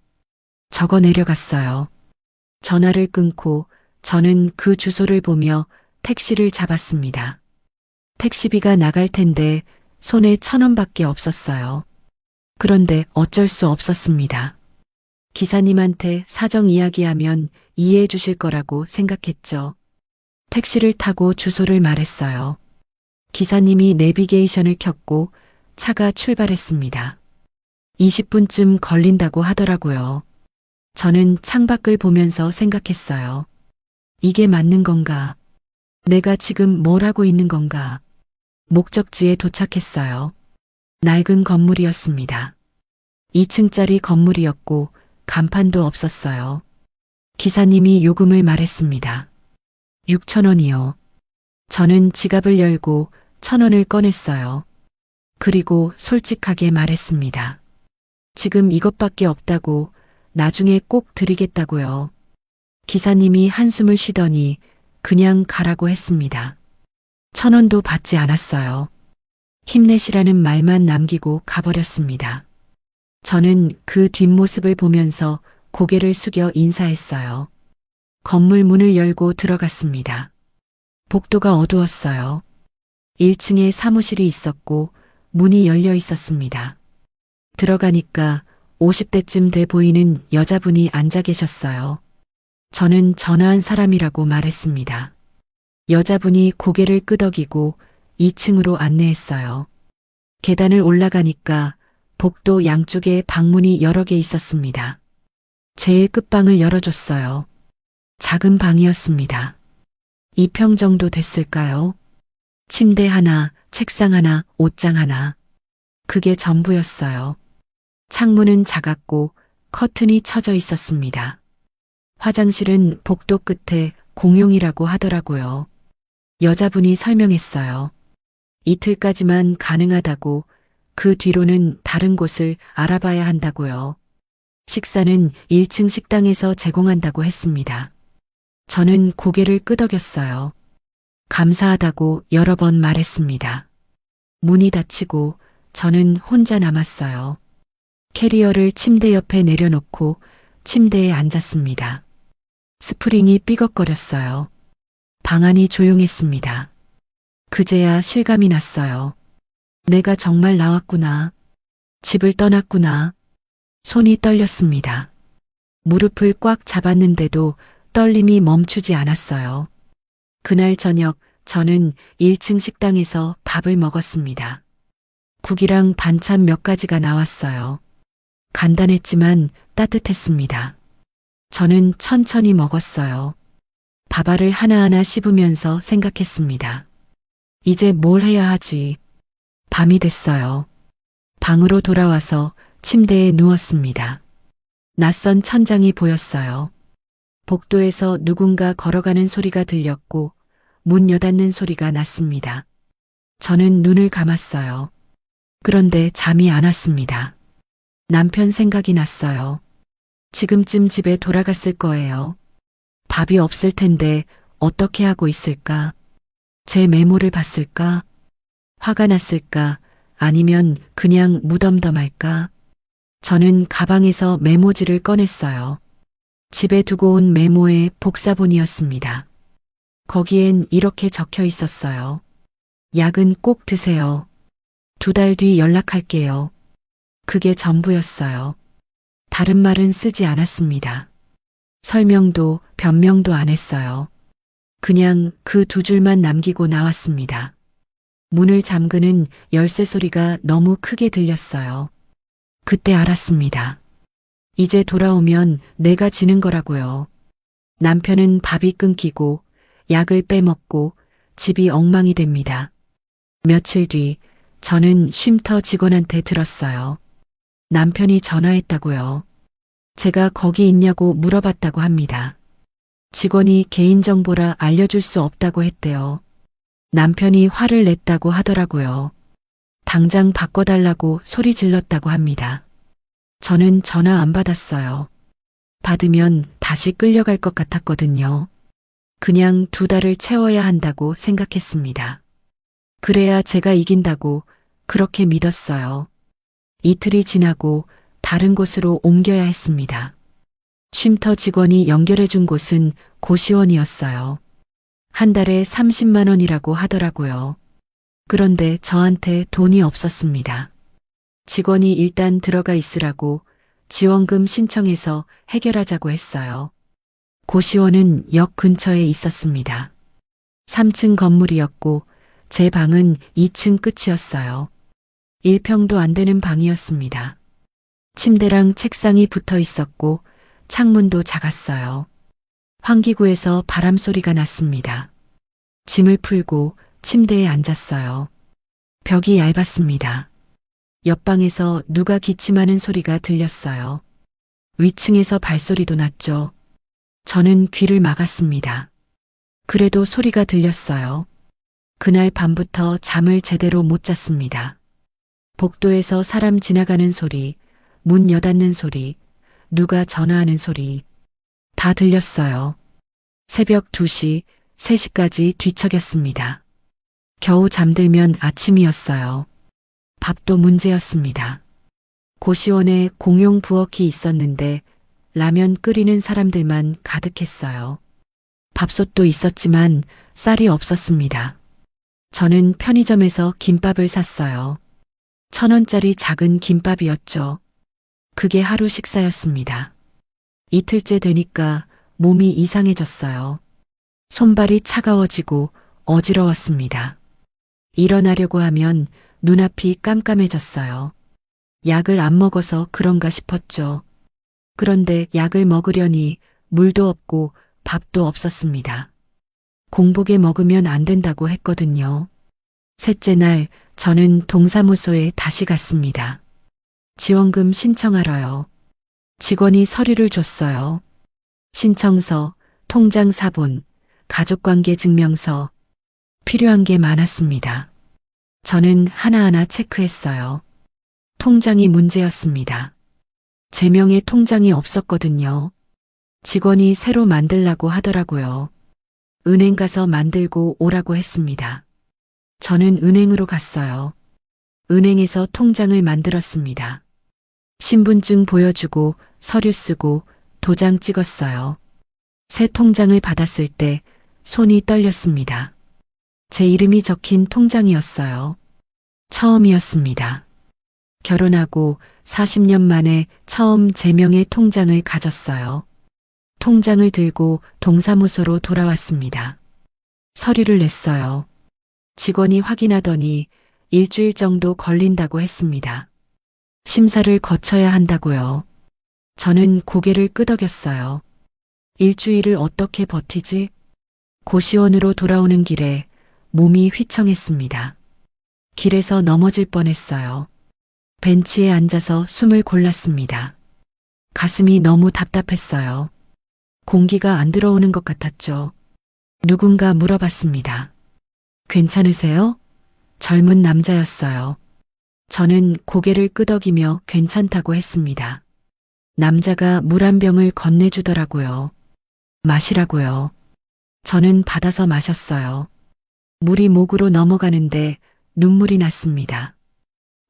적어 내려갔어요. 전화를 끊고 저는 그 주소를 보며 택시를 잡았습니다. 택시비가 나갈 텐데 손에 1,000원밖에 없었어요. 그런데 어쩔 수 없었습니다. 기사님한테 사정 이야기하면 이해해 주실 거라고 생각했죠. 택시를 타고 주소를 말했어요. 기사님이 내비게이션을 켰고 차가 출발했습니다. 20분쯤 걸린다고 하더라고요. 저는 창밖을 보면서 생각했어요. 이게 맞는 건가? 내가 지금 뭘 하고 있는 건가? 목적지에 도착했어요. 낡은 건물이었습니다. 2층짜리 건물이었고 간판도 없었어요. 기사님이 요금을 말했습니다. 6,000원이요. 저는 지갑을 열고 1,000원을 꺼냈어요. 그리고 솔직하게 말했습니다. 지금 이것밖에 없다고, 나중에 꼭 드리겠다고요. 기사님이 한숨을 쉬더니 그냥 가라고 했습니다. 1,000원도 받지 않았어요. 힘내시라는 말만 남기고 가버렸습니다. 저는 그 뒷모습을 보면서 고개를 숙여 인사했어요. 건물 문을 열고 들어갔습니다. 복도가 어두웠어요. 1층에 사무실이 있었고 문이 열려 있었습니다. 들어가니까 50대쯤 돼 보이는 여자분이 앉아 계셨어요. 저는 전화한 사람이라고 말했습니다. 여자분이 고개를 끄덕이고 2층으로 안내했어요. 계단을 올라가니까 복도 양쪽에 방문이 여러 개 있었습니다. 제일 끝방을 열어줬어요. 작은 방이었습니다. 2평 정도 됐을까요? 침대 하나, 책상 하나, 옷장 하나. 그게 전부였어요. 창문은 작았고 커튼이 쳐져 있었습니다. 화장실은 복도 끝에 공용이라고 하더라고요. 여자분이 설명했어요. 이틀까지만 가능하다고, 그 뒤로는 다른 곳을 알아봐야 한다고요. 식사는 1층 식당에서 제공한다고 했습니다. 저는 고개를 끄덕였어요. 감사하다고 여러 번 말했습니다. 문이 닫히고 저는 혼자 남았어요. 캐리어를 침대 옆에 내려놓고 침대에 앉았습니다. 스프링이 삐걱거렸어요. 방 안이 조용했습니다. 그제야 실감이 났어요. 내가 정말 나왔구나. 집을 떠났구나. 손이 떨렸습니다. 무릎을 꽉 잡았는데도 떨림이 멈추지 않았어요. 그날 저녁 저는 1층 식당에서 밥을 먹었습니다. 국이랑 반찬 몇 가지가 나왔어요. 간단했지만 따뜻했습니다. 저는 천천히 먹었어요. 밥알을 하나하나 씹으면서 생각했습니다. 이제 뭘 해야 하지? 밤이 됐어요. 방으로 돌아와서 침대에 누웠습니다. 낯선 천장이 보였어요. 복도에서 누군가 걸어가는 소리가 들렸고 문 여닫는 소리가 났습니다. 저는 눈을 감았어요. 그런데 잠이 안 왔습니다. 남편 생각이 났어요. 지금쯤 집에 돌아갔을 거예요. 밥이 없을 텐데 어떻게 하고 있을까? 제 메모를 봤을까? 화가 났을까? 아니면 그냥 무덤덤할까? 저는 가방에서 메모지를 꺼냈어요. 집에 두고 온 메모의 복사본이었습니다. 거기엔 이렇게 적혀 있었어요. 약은 꼭 드세요. 2달 뒤 연락할게요. 그게 전부였어요. 다른 말은 쓰지 않았습니다. 설명도 변명도 안 했어요. 그냥 그 2줄만 남기고 나왔습니다. 문을 잠그는 열쇠 소리가 너무 크게 들렸어요. 그때 알았습니다. 이제 돌아오면 내가 지는 거라고요. 남편은 밥이 끊기고 약을 빼먹고 집이 엉망이 됩니다. 며칠 뒤 저는 쉼터 직원한테 들었어요. 남편이 전화했다고요. 제가 거기 있냐고 물어봤다고 합니다. 직원이 개인정보라 알려줄 수 없다고 했대요. 남편이 화를 냈다고 하더라고요. 당장 바꿔달라고 소리 질렀다고 합니다. 저는 전화 안 받았어요. 받으면 다시 끌려갈 것 같았거든요. 그냥 2달을 채워야 한다고 생각했습니다. 그래야 제가 이긴다고 그렇게 믿었어요. 이틀이 지나고 다른 곳으로 옮겨야 했습니다. 쉼터 직원이 연결해준 곳은 고시원이었어요. 한 달에 30만 원이라고 하더라고요. 그런데 저한테 돈이 없었습니다. 직원이 일단 들어가 있으라고 지원금 신청해서 해결하자고 했어요. 고시원은 역 근처에 있었습니다. 3층 건물이었고 제 방은 2층 끝이었어요. 1평도 안 되는 방이었습니다. 침대랑 책상이 붙어 있었고 창문도 작았어요. 환기구에서 바람 소리가 났습니다. 짐을 풀고 침대에 앉았어요. 벽이 얇았습니다. 옆방에서 누가 기침하는 소리가 들렸어요. 위층에서 발소리도 났죠. 저는 귀를 막았습니다. 그래도 소리가 들렸어요. 그날 밤부터 잠을 제대로 못 잤습니다. 복도에서 사람 지나가는 소리, 문 여닫는 소리, 누가 전화하는 소리 다 들렸어요. 새벽 2시, 3시까지 뒤척였습니다. 겨우 잠들면 아침이었어요. 밥도 문제였습니다. 고시원에 공용 부엌이 있었는데 라면 끓이는 사람들만 가득했어요. 밥솥도 있었지만 쌀이 없었습니다. 저는 편의점에서 김밥을 샀어요. 1,000원짜리 작은 김밥이었죠. 그게 하루 식사였습니다. 이틀째 되니까 몸이 이상해졌어요. 손발이 차가워지고 어지러웠습니다. 일어나려고 하면 눈앞이 깜깜해졌어요. 약을 안 먹어서 그런가 싶었죠. 그런데 약을 먹으려니 물도 없고 밥도 없었습니다. 공복에 먹으면 안 된다고 했거든요. 셋째 날 저는 동사무소에 다시 갔습니다. 지원금 신청하러요. 직원이 서류를 줬어요. 신청서, 통장 사본, 가족관계 증명서, 필요한 게 많았습니다. 저는 하나하나 체크했어요. 통장이 문제였습니다. 제 명의 통장이 없었거든요. 직원이 새로 만들라고 하더라고요. 은행 가서 만들고 오라고 했습니다. 저는 은행으로 갔어요. 은행에서 통장을 만들었습니다. 신분증 보여주고 서류 쓰고 도장 찍었어요. 새 통장을 받았을 때 손이 떨렸습니다. 제 이름이 적힌 통장이었어요. 처음이었습니다. 결혼하고 40년 만에 처음 제 명의 통장을 가졌어요. 통장을 들고 동사무소로 돌아왔습니다. 서류를 냈어요. 직원이 확인하더니 일주일 정도 걸린다고 했습니다. 심사를 거쳐야 한다고요. 저는 고개를 끄덕였어요. 일주일을 어떻게 버티지? 고시원으로 돌아오는 길에 몸이 휘청했습니다. 길에서 넘어질 뻔했어요. 벤치에 앉아서 숨을 골랐습니다. 가슴이 너무 답답했어요. 공기가 안 들어오는 것 같았죠. 누군가 물어봤습니다. 괜찮으세요? 젊은 남자였어요. 저는 고개를 끄덕이며 괜찮다고 했습니다. 남자가 물 한 병을 건네주더라고요. 마시라고요. 저는 받아서 마셨어요. 물이 목으로 넘어가는데 눈물이 났습니다.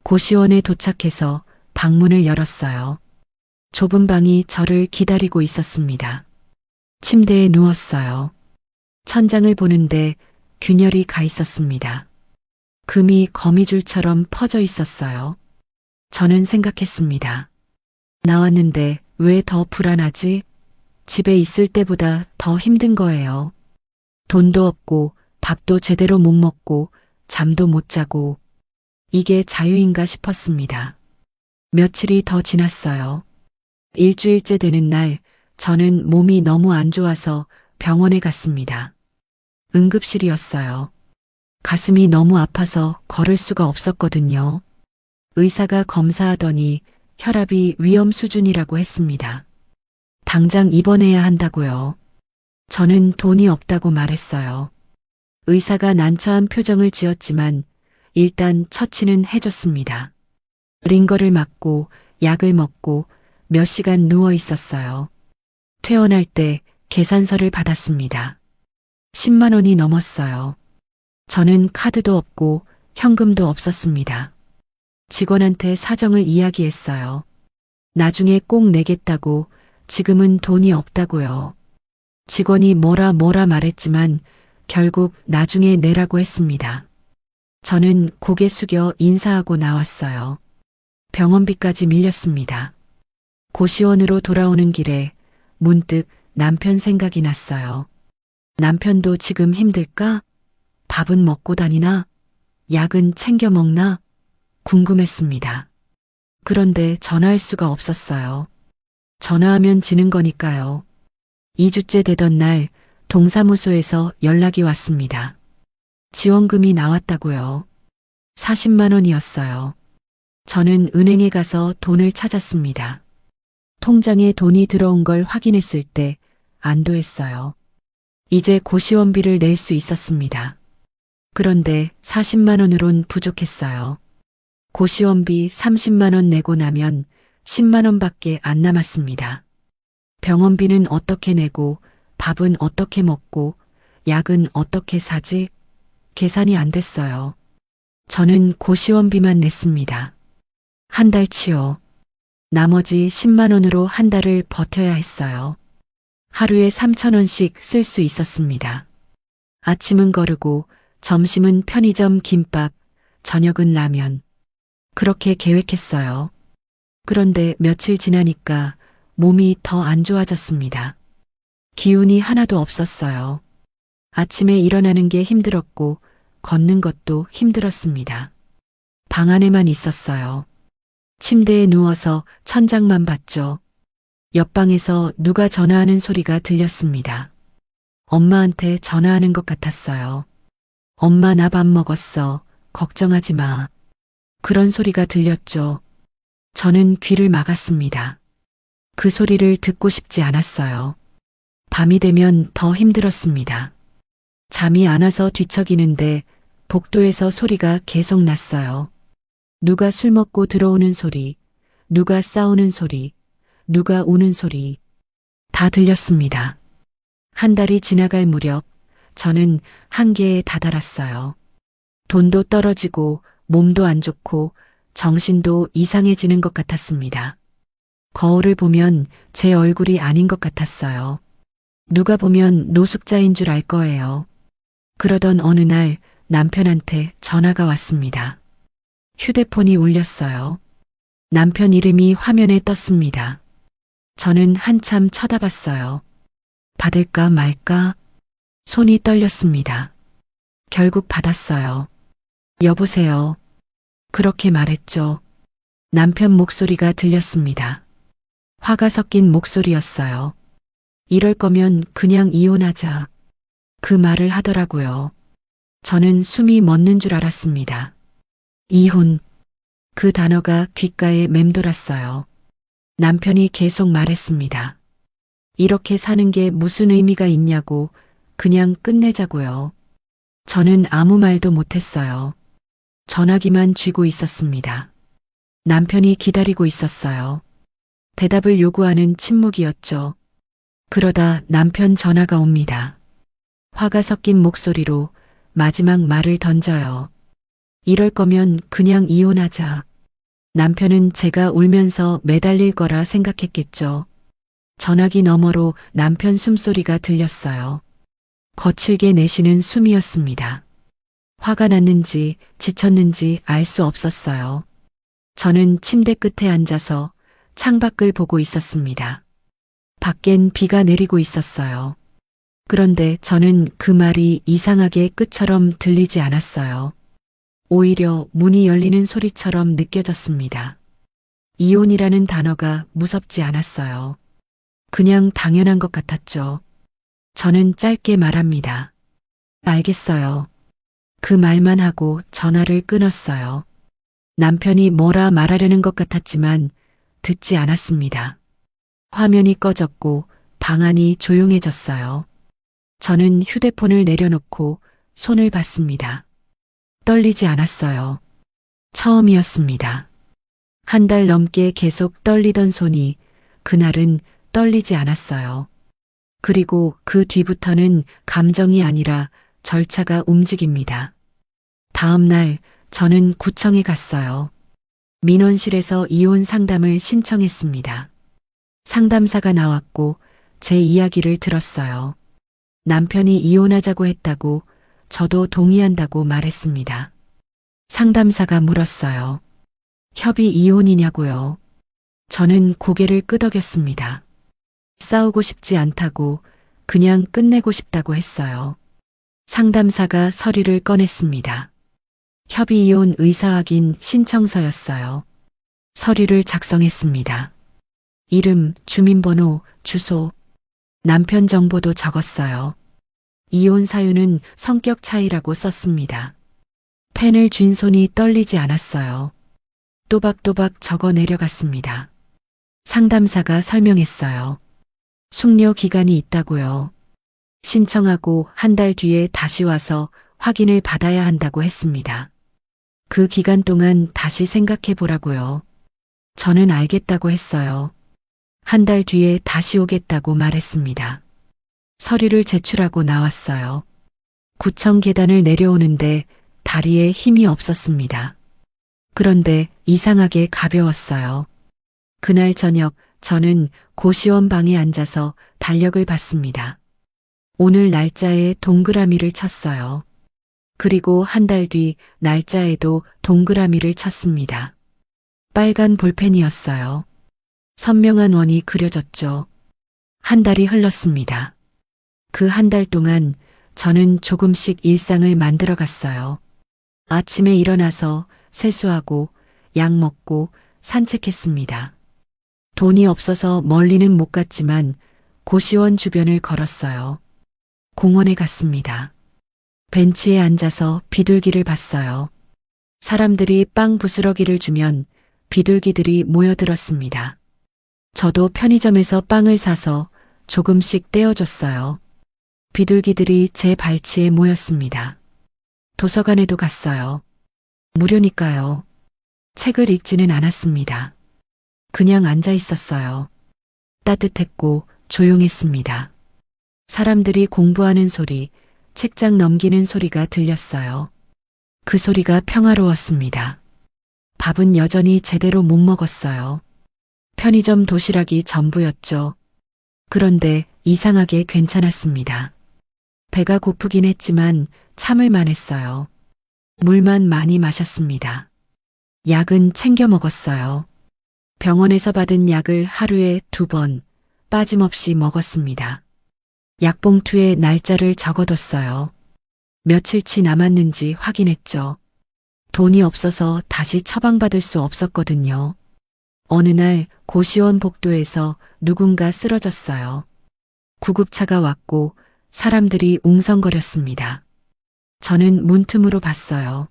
고시원에 도착해서 방문을 열었어요. 좁은 방이 저를 기다리고 있었습니다. 침대에 누웠어요. 천장을 보는데 균열이 가 있었습니다. 금이 거미줄처럼 퍼져 있었어요. 저는 생각했습니다. 나왔는데 왜 더 불안하지? 집에 있을 때보다 더 힘든 거예요. 돈도 없고 밥도 제대로 못 먹고 잠도 못 자고 이게 자유인가 싶었습니다. 며칠이 더 지났어요. 일주일째 되는 날 저는 몸이 너무 안 좋아서 병원에 갔습니다. 응급실이었어요. 가슴이 너무 아파서 걸을 수가 없었거든요. 의사가 검사하더니 혈압이 위험 수준이라고 했습니다. 당장 입원해야 한다고요. 저는 돈이 없다고 말했어요. 의사가 난처한 표정을 지었지만 일단 처치는 해줬습니다. 링거를 맞고 약을 먹고 몇 시간 누워 있었어요. 퇴원할 때 계산서를 받았습니다. 10만 원이 넘었어요. 저는 카드도 없고 현금도 없었습니다. 직원한테 사정을 이야기했어요. 나중에 꼭 내겠다고, 지금은 돈이 없다고요. 직원이 뭐라 말했지만 결국 나중에 내라고 했습니다. 저는 고개 숙여 인사하고 나왔어요. 병원비까지 밀렸습니다. 고시원으로 돌아오는 길에 문득 남편 생각이 났어요. 남편도 지금 힘들까? 밥은 먹고 다니나? 약은 챙겨 먹나? 궁금했습니다. 그런데 전화할 수가 없었어요. 전화하면 지는 거니까요. 2주째 되던 날 동사무소에서 연락이 왔습니다. 지원금이 나왔다고요. 40만 원이었어요. 저는 은행에 가서 돈을 찾았습니다. 통장에 돈이 들어온 걸 확인했을 때 안도했어요. 이제 고시원비를 낼 수 있었습니다. 그런데 40만 원으론 부족했어요. 고시원비 30만 원 내고 나면 10만 원밖에 안 남았습니다. 병원비는 어떻게 내고 밥은 어떻게 먹고 약은 어떻게 사지? 계산이 안 됐어요. 저는 고시원비만 냈습니다. 한 달치요. 나머지 10만 원으로 한 달을 버텨야 했어요. 하루에 3천 원씩 쓸 수 있었습니다. 아침은 거르고 점심은 편의점 김밥, 저녁은 라면. 그렇게 계획했어요. 그런데 며칠 지나니까 몸이 더 안 좋아졌습니다. 기운이 하나도 없었어요. 아침에 일어나는 게 힘들었고 걷는 것도 힘들었습니다. 방 안에만 있었어요. 침대에 누워서 천장만 봤죠. 옆방에서 누가 전화하는 소리가 들렸습니다. 엄마한테 전화하는 것 같았어요. 엄마 나 밥 먹었어. 걱정하지 마. 그런 소리가 들렸죠. 저는 귀를 막았습니다. 그 소리를 듣고 싶지 않았어요. 밤이 되면 더 힘들었습니다. 잠이 안 와서 뒤척이는데 복도에서 소리가 계속 났어요. 누가 술 먹고 들어오는 소리, 누가 싸우는 소리, 누가 우는 소리. 다 들렸습니다. 한 달이 지나갈 무렵 저는 한계에 다다랐어요. 돈도 떨어지고 몸도 안 좋고 정신도 이상해지는 것 같았습니다. 거울을 보면 제 얼굴이 아닌 것 같았어요. 누가 보면 노숙자인 줄 알 거예요. 그러던 어느 날 남편한테 전화가 왔습니다. 휴대폰이 울렸어요. 남편 이름이 화면에 떴습니다. 저는 한참 쳐다봤어요. 받을까 말까? 손이 떨렸습니다. 결국 받았어요. 여보세요. 그렇게 말했죠. 남편 목소리가 들렸습니다. 화가 섞인 목소리였어요. 이럴 거면 그냥 이혼하자. 그 말을 하더라고요. 저는 숨이 멎는 줄 알았습니다. 이혼. 그 단어가 귓가에 맴돌았어요. 남편이 계속 말했습니다. 이렇게 사는 게 무슨 의미가 있냐고, 그냥 끝내자고요. 저는 아무 말도 못했어요. 전화기만 쥐고 있었습니다. 남편이 기다리고 있었어요. 대답을 요구하는 침묵이었죠. 그러다 남편 전화가 옵니다. 화가 섞인 목소리로 마지막 말을 던져요. 이럴 거면 그냥 이혼하자. 남편은 제가 울면서 매달릴 거라 생각했겠죠. 전화기 너머로 남편 숨소리가 들렸어요. 거칠게 내쉬는 숨이었습니다. 화가 났는지 지쳤는지 알 수 없었어요. 저는 침대 끝에 앉아서 창밖을 보고 있었습니다. 밖엔 비가 내리고 있었어요. 그런데 저는 그 말이 이상하게 끝처럼 들리지 않았어요. 오히려 문이 열리는 소리처럼 느껴졌습니다. 이혼이라는 단어가 무섭지 않았어요. 그냥 당연한 것 같았죠. 저는 짧게 말합니다. 알겠어요. 그 말만 하고 전화를 끊었어요. 남편이 뭐라 말하려는 것 같았지만 듣지 않았습니다. 화면이 꺼졌고 방 안이 조용해졌어요. 저는 휴대폰을 내려놓고 손을 봤습니다. 떨리지 않았어요. 처음이었습니다. 한 달 넘게 계속 떨리던 손이 그날은 떨리지 않았어요. 그리고 그 뒤부터는 감정이 아니라 절차가 움직입니다. 다음 날 저는 구청에 갔어요. 민원실에서 이혼 상담을 신청했습니다. 상담사가 나왔고 제 이야기를 들었어요. 남편이 이혼하자고 했다고 저도 동의한다고 말했습니다. 상담사가 물었어요. 협의 이혼이냐고요. 저는 고개를 끄덕였습니다. 싸우고 싶지 않다고 그냥 끝내고 싶다고 했어요. 상담사가 서류를 꺼냈습니다. 협의 이혼 의사 확인 신청서였어요. 서류를 작성했습니다. 이름, 주민번호, 주소, 남편 정보도 적었어요. 이혼 사유는 성격 차이라고 썼습니다. 펜을 쥔 손이 떨리지 않았어요. 또박또박 적어 내려갔습니다. 상담사가 설명했어요. 숙려 기간이 있다고요. 신청하고 한 달 뒤에 다시 와서 확인을 받아야 한다고 했습니다. 그 기간 동안 다시 생각해 보라고요. 저는 알겠다고 했어요. 한 달 뒤에 다시 오겠다고 말했습니다. 서류를 제출하고 나왔어요. 구청 계단을 내려오는데 다리에 힘이 없었습니다. 그런데 이상하게 가벼웠어요. 그날 저녁 저는 고시원 방에 앉아서 달력을 봤습니다. 오늘 날짜에 동그라미를 쳤어요. 그리고 한 달 뒤 날짜에도 동그라미를 쳤습니다. 빨간 볼펜이었어요. 선명한 원이 그려졌죠. 한 달이 흘렀습니다. 그 한 달 동안 저는 조금씩 일상을 만들어 갔어요. 아침에 일어나서 세수하고 약 먹고 산책했습니다. 돈이 없어서 멀리는 못 갔지만 고시원 주변을 걸었어요. 공원에 갔습니다. 벤치에 앉아서 비둘기를 봤어요. 사람들이 빵 부스러기를 주면 비둘기들이 모여들었습니다. 저도 편의점에서 빵을 사서 조금씩 떼어줬어요. 비둘기들이 제 발치에 모였습니다. 도서관에도 갔어요. 무료니까요. 책을 읽지는 않았습니다. 그냥 앉아 있었어요. 따뜻했고 조용했습니다. 사람들이 공부하는 소리, 책장 넘기는 소리가 들렸어요. 그 소리가 평화로웠습니다. 밥은 여전히 제대로 못 먹었어요. 편의점 도시락이 전부였죠. 그런데 이상하게 괜찮았습니다. 배가 고프긴 했지만 참을만 했어요. 물만 많이 마셨습니다. 약은 챙겨 먹었어요. 병원에서 받은 약을 하루에 2번 빠짐없이 먹었습니다. 약봉투에 날짜를 적어뒀어요. 며칠치 남았는지 확인했죠. 돈이 없어서 다시 처방받을 수 없었거든요. 어느 날 고시원 복도에서 누군가 쓰러졌어요. 구급차가 왔고 사람들이 웅성거렸습니다. 저는 문틈으로 봤어요.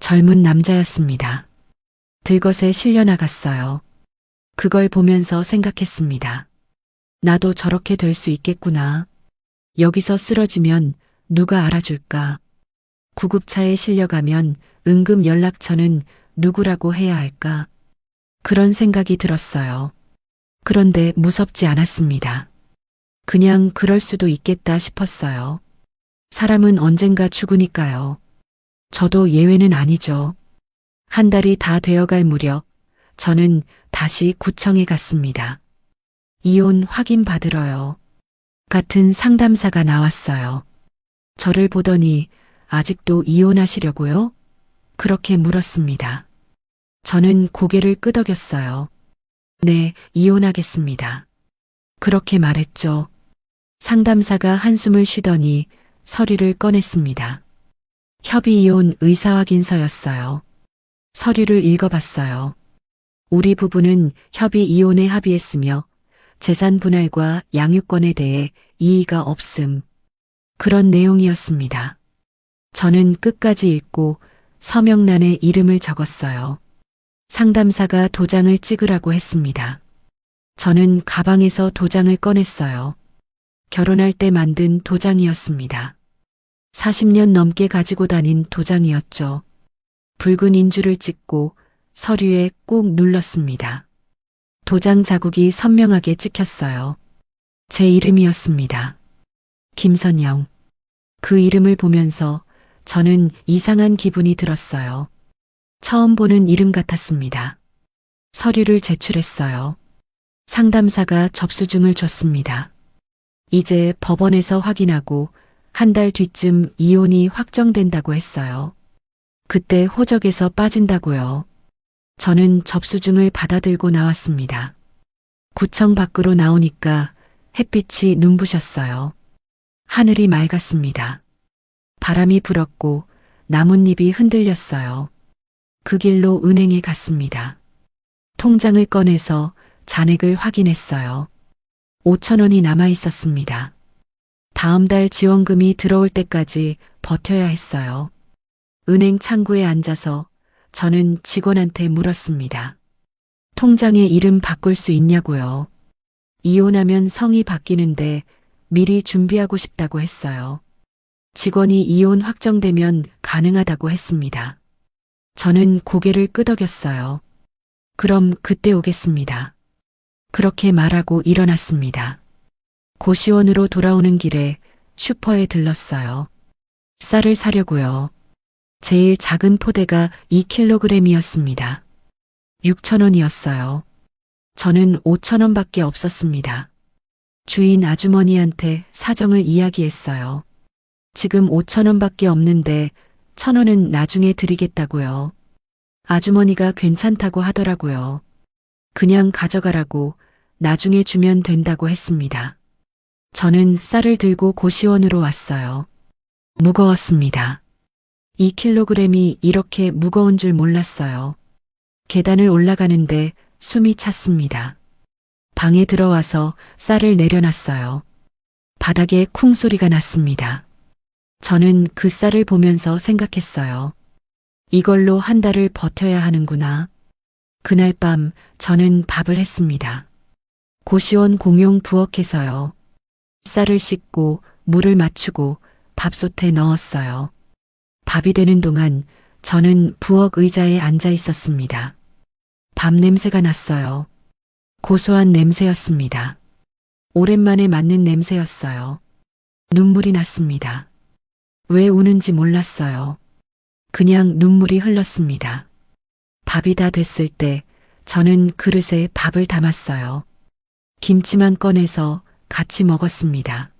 젊은 남자였습니다. 들것에 실려 나갔어요. 그걸 보면서 생각했습니다. 나도 저렇게 될 수 있겠구나. 여기서 쓰러지면 누가 알아줄까? 구급차에 실려가면 응급 연락처는 누구라고 해야 할까? 그런 생각이 들었어요. 그런데 무섭지 않았습니다. 그냥 그럴 수도 있겠다 싶었어요. 사람은 언젠가 죽으니까요. 저도 예외는 아니죠. 한 달이 다 되어갈 무렵 저는 다시 구청에 갔습니다. 이혼 확인 받으러요. 같은 상담사가 나왔어요. 저를 보더니 아직도 이혼하시려고요? 그렇게 물었습니다. 저는 고개를 끄덕였어요. 네, 이혼하겠습니다. 그렇게 말했죠. 상담사가 한숨을 쉬더니 서류를 꺼냈습니다. 협의이혼 의사확인서였어요. 서류를 읽어봤어요. 우리 부부는 협의이혼에 합의했으며 재산 분할과 양육권에 대해 이의가 없음. 그런 내용이었습니다. 저는 끝까지 읽고 서명란에 이름을 적었어요. 상담사가 도장을 찍으라고 했습니다. 저는 가방에서 도장을 꺼냈어요. 결혼할 때 만든 도장이었습니다. 40년 넘게 가지고 다닌 도장이었죠. 붉은 인주를 찍고 서류에 꾹 눌렀습니다. 도장 자국이 선명하게 찍혔어요. 제 이름이었습니다. 김선영. 그 이름을 보면서 저는 이상한 기분이 들었어요. 처음 보는 이름 같았습니다. 서류를 제출했어요. 상담사가 접수증을 줬습니다. 이제 법원에서 확인하고 한 달 뒤쯤 이혼이 확정된다고 했어요. 그때 호적에서 빠진다고요. 저는 접수증을 받아들고 나왔습니다. 구청 밖으로 나오니까 햇빛이 눈부셨어요. 하늘이 맑았습니다. 바람이 불었고 나뭇잎이 흔들렸어요. 그 길로 은행에 갔습니다. 통장을 꺼내서 잔액을 확인했어요. 5천 원이 남아 있었습니다. 다음 달 지원금이 들어올 때까지 버텨야 했어요. 은행 창구에 앉아서 저는 직원한테 물었습니다. 통장에 이름 바꿀 수 있냐고요. 이혼하면 성이 바뀌는데 미리 준비하고 싶다고 했어요. 직원이 이혼 확정되면 가능하다고 했습니다. 저는 고개를 끄덕였어요. 그럼 그때 오겠습니다. 그렇게 말하고 일어났습니다. 고시원으로 돌아오는 길에 슈퍼에 들렀어요. 쌀을 사려고요. 제일 작은 포대가 2kg이었습니다. 6천 원이었어요. 저는 5천 원밖에 없었습니다. 주인 아주머니한테 사정을 이야기했어요. 지금 5천 원밖에 없는데 1,000 원은 나중에 드리겠다고요. 아주머니가 괜찮다고 하더라고요. 그냥 가져가라고 나중에 주면 된다고 했습니다. 저는 쌀을 들고 고시원으로 왔어요. 무거웠습니다. 2kg이 이렇게 무거운 줄 몰랐어요. 계단을 올라가는데 숨이 찼습니다. 방에 들어와서 쌀을 내려놨어요. 바닥에 쿵 소리가 났습니다. 저는 그 쌀을 보면서 생각했어요. 이걸로 한 달을 버텨야 하는구나. 그날 밤 저는 밥을 했습니다. 고시원 공용 부엌에서요. 쌀을 씻고 물을 맞추고 밥솥에 넣었어요. 밥이 되는 동안 저는 부엌 의자에 앉아 있었습니다. 밥 냄새가 났어요. 고소한 냄새였습니다. 오랜만에 맡는 냄새였어요. 눈물이 났습니다. 왜 우는지 몰랐어요. 그냥 눈물이 흘렀습니다. 밥이 다 됐을 때 저는 그릇에 밥을 담았어요. 김치만 꺼내서 같이 먹었습니다.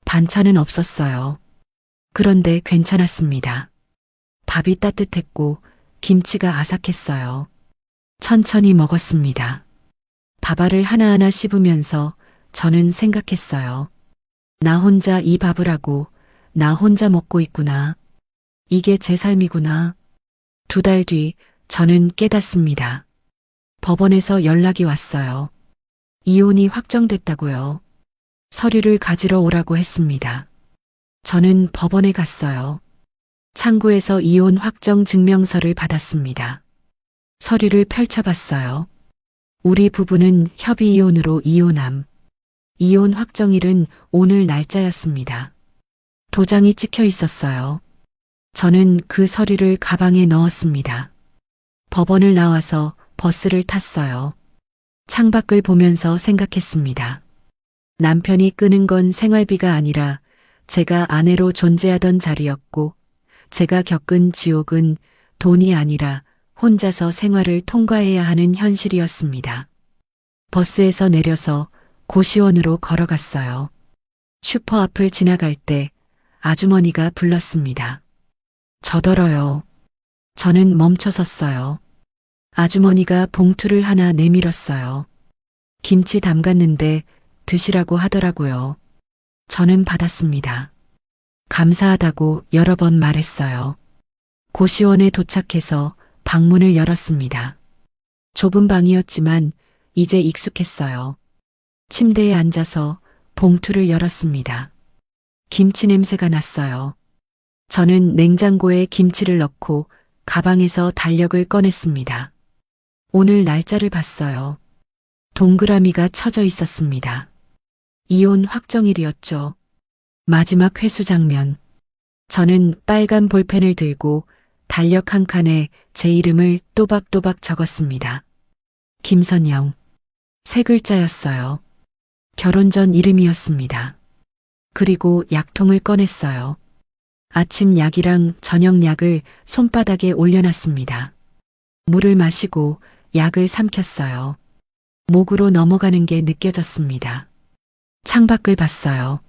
반찬은 없었어요. 그런데 괜찮았습니다. 밥이 따뜻했고 김치가 아삭했어요. 천천히 먹었습니다. 밥알을 하나하나 씹으면서 저는 생각했어요. 나 혼자 이 밥을 하고 나 혼자 먹고 있구나. 이게 제 삶이구나. 2달 뒤 저는 깨닫습니다. 법원에서 연락이 왔어요. 이혼이 확정됐다고요. 서류를 가지러 오라고 했습니다. 저는 법원에 갔어요. 창구에서 이혼 확정 증명서를 받았습니다. 서류를 펼쳐봤어요. 우리 부부는 협의 이혼으로 이혼함. 이혼 확정일은 오늘 날짜였습니다. 도장이 찍혀 있었어요. 저는 그 서류를 가방에 넣었습니다. 법원을 나와서 버스를 탔어요. 창밖을 보면서 생각했습니다. 남편이 끄는 건 생활비가 아니라 제가 아내로 존재하던 자리였고, 제가 겪은 지옥은 돈이 아니라 혼자서 생활을 통과해야 하는 현실이었습니다. 버스에서 내려서 고시원으로 걸어갔어요. 슈퍼 앞을 지나갈 때 아주머니가 불렀습니다. 저더러요. 저는 멈춰섰어요. 아주머니가 봉투를 하나 내밀었어요. 김치 담갔는데 드시라고 하더라고요. 저는 받았습니다. 감사하다고 여러 번 말했어요. 고시원에 도착해서 방문을 열었습니다. 좁은 방이었지만 이제 익숙했어요. 침대에 앉아서 봉투를 열었습니다. 김치 냄새가 났어요. 저는 냉장고에 김치를 넣고 가방에서 달력을 꺼냈습니다. 오늘 날짜를 봤어요. 동그라미가 쳐져 있었습니다. 이혼 확정일이었죠. 마지막 회수 장면. 저는 빨간 볼펜을 들고 달력 한 칸에 제 이름을 또박또박 적었습니다. 김선영. 세 글자였어요. 결혼 전 이름이었습니다. 그리고 약통을 꺼냈어요. 아침 약이랑 저녁 약을 손바닥에 올려놨습니다. 물을 마시고 약을 삼켰어요. 목으로 넘어가는 게 느껴졌습니다. 창밖을 봤어요.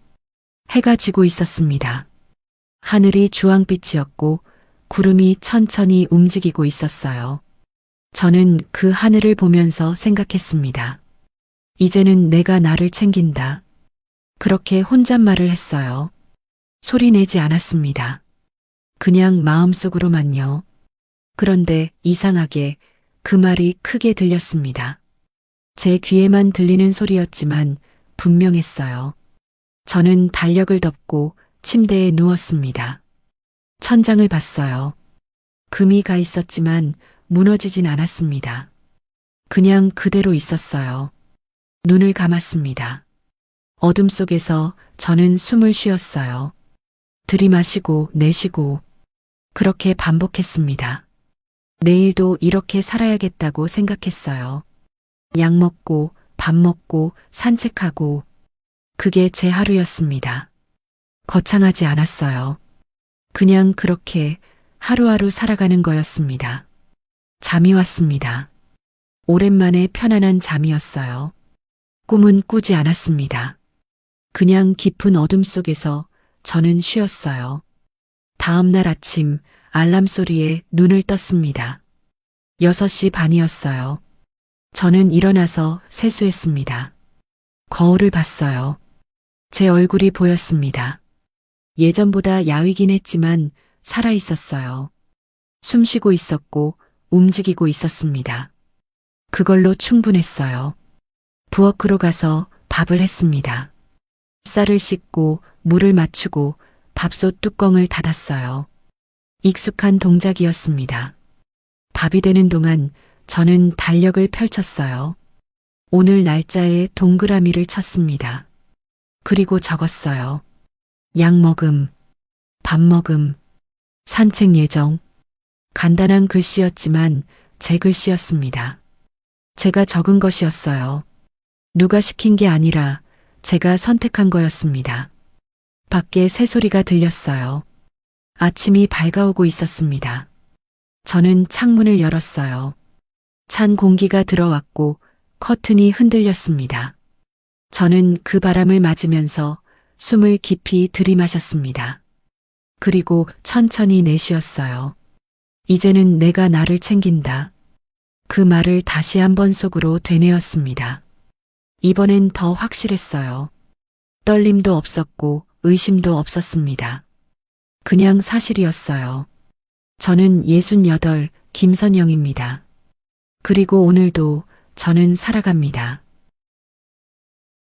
해가 지고 있었습니다. 하늘이 주황빛이었고 구름이 천천히 움직이고 있었어요. 저는 그 하늘을 보면서 생각했습니다. 이제는 내가 나를 챙긴다. 그렇게 혼잣말을 했어요. 소리 내지 않았습니다. 그냥 마음속으로만요. 그런데 이상하게 그 말이 크게 들렸습니다. 제 귀에만 들리는 소리였지만 분명했어요. 저는 달력을 덮고 침대에 누웠습니다. 천장을 봤어요. 금이 가 있었지만 무너지진 않았습니다. 그냥 그대로 있었어요. 눈을 감았습니다. 어둠 속에서 저는 숨을 쉬었어요. 들이마시고 내쉬고 그렇게 반복했습니다. 내일도 이렇게 살아야겠다고 생각했어요. 약 먹고 밥 먹고 산책하고 그게 제 하루였습니다. 거창하지 않았어요. 그냥 그렇게 하루하루 살아가는 거였습니다. 잠이 왔습니다. 오랜만에 편안한 잠이었어요. 꿈은 꾸지 않았습니다. 그냥 깊은 어둠 속에서 저는 쉬었어요. 다음 날 아침 알람 소리에 눈을 떴습니다. 6시 반이었어요. 저는 일어나서 세수했습니다. 거울을 봤어요. 제 얼굴이 보였습니다. 예전보다 야위긴 했지만 살아 있었어요. 숨쉬고 있었고 움직이고 있었습니다. 그걸로 충분했어요. 부엌으로 가서 밥을 했습니다. 쌀을 씻고 물을 맞추고 밥솥 뚜껑을 닫았어요. 익숙한 동작이었습니다. 밥이 되는 동안 저는 달력을 펼쳤어요. 오늘 날짜에 동그라미를 쳤습니다. 그리고 적었어요. 약 먹음, 밥 먹음, 산책 예정. 간단한 글씨였지만 제 글씨였습니다. 제가 적은 것이었어요. 누가 시킨 게 아니라 제가 선택한 거였습니다. 밖에 새소리가 들렸어요. 아침이 밝아오고 있었습니다. 저는 창문을 열었어요. 찬 공기가 들어왔고 커튼이 흔들렸습니다. 저는 그 바람을 맞으면서 숨을 깊이 들이마셨습니다. 그리고 천천히 내쉬었어요. 이제는 내가 나를 챙긴다. 그 말을 다시 한번 속으로 되뇌었습니다. 이번엔 더 확실했어요. 떨림도 없었고 의심도 없었습니다. 그냥 사실이었어요. 저는 68 김선영입니다. 그리고 오늘도 저는 살아갑니다.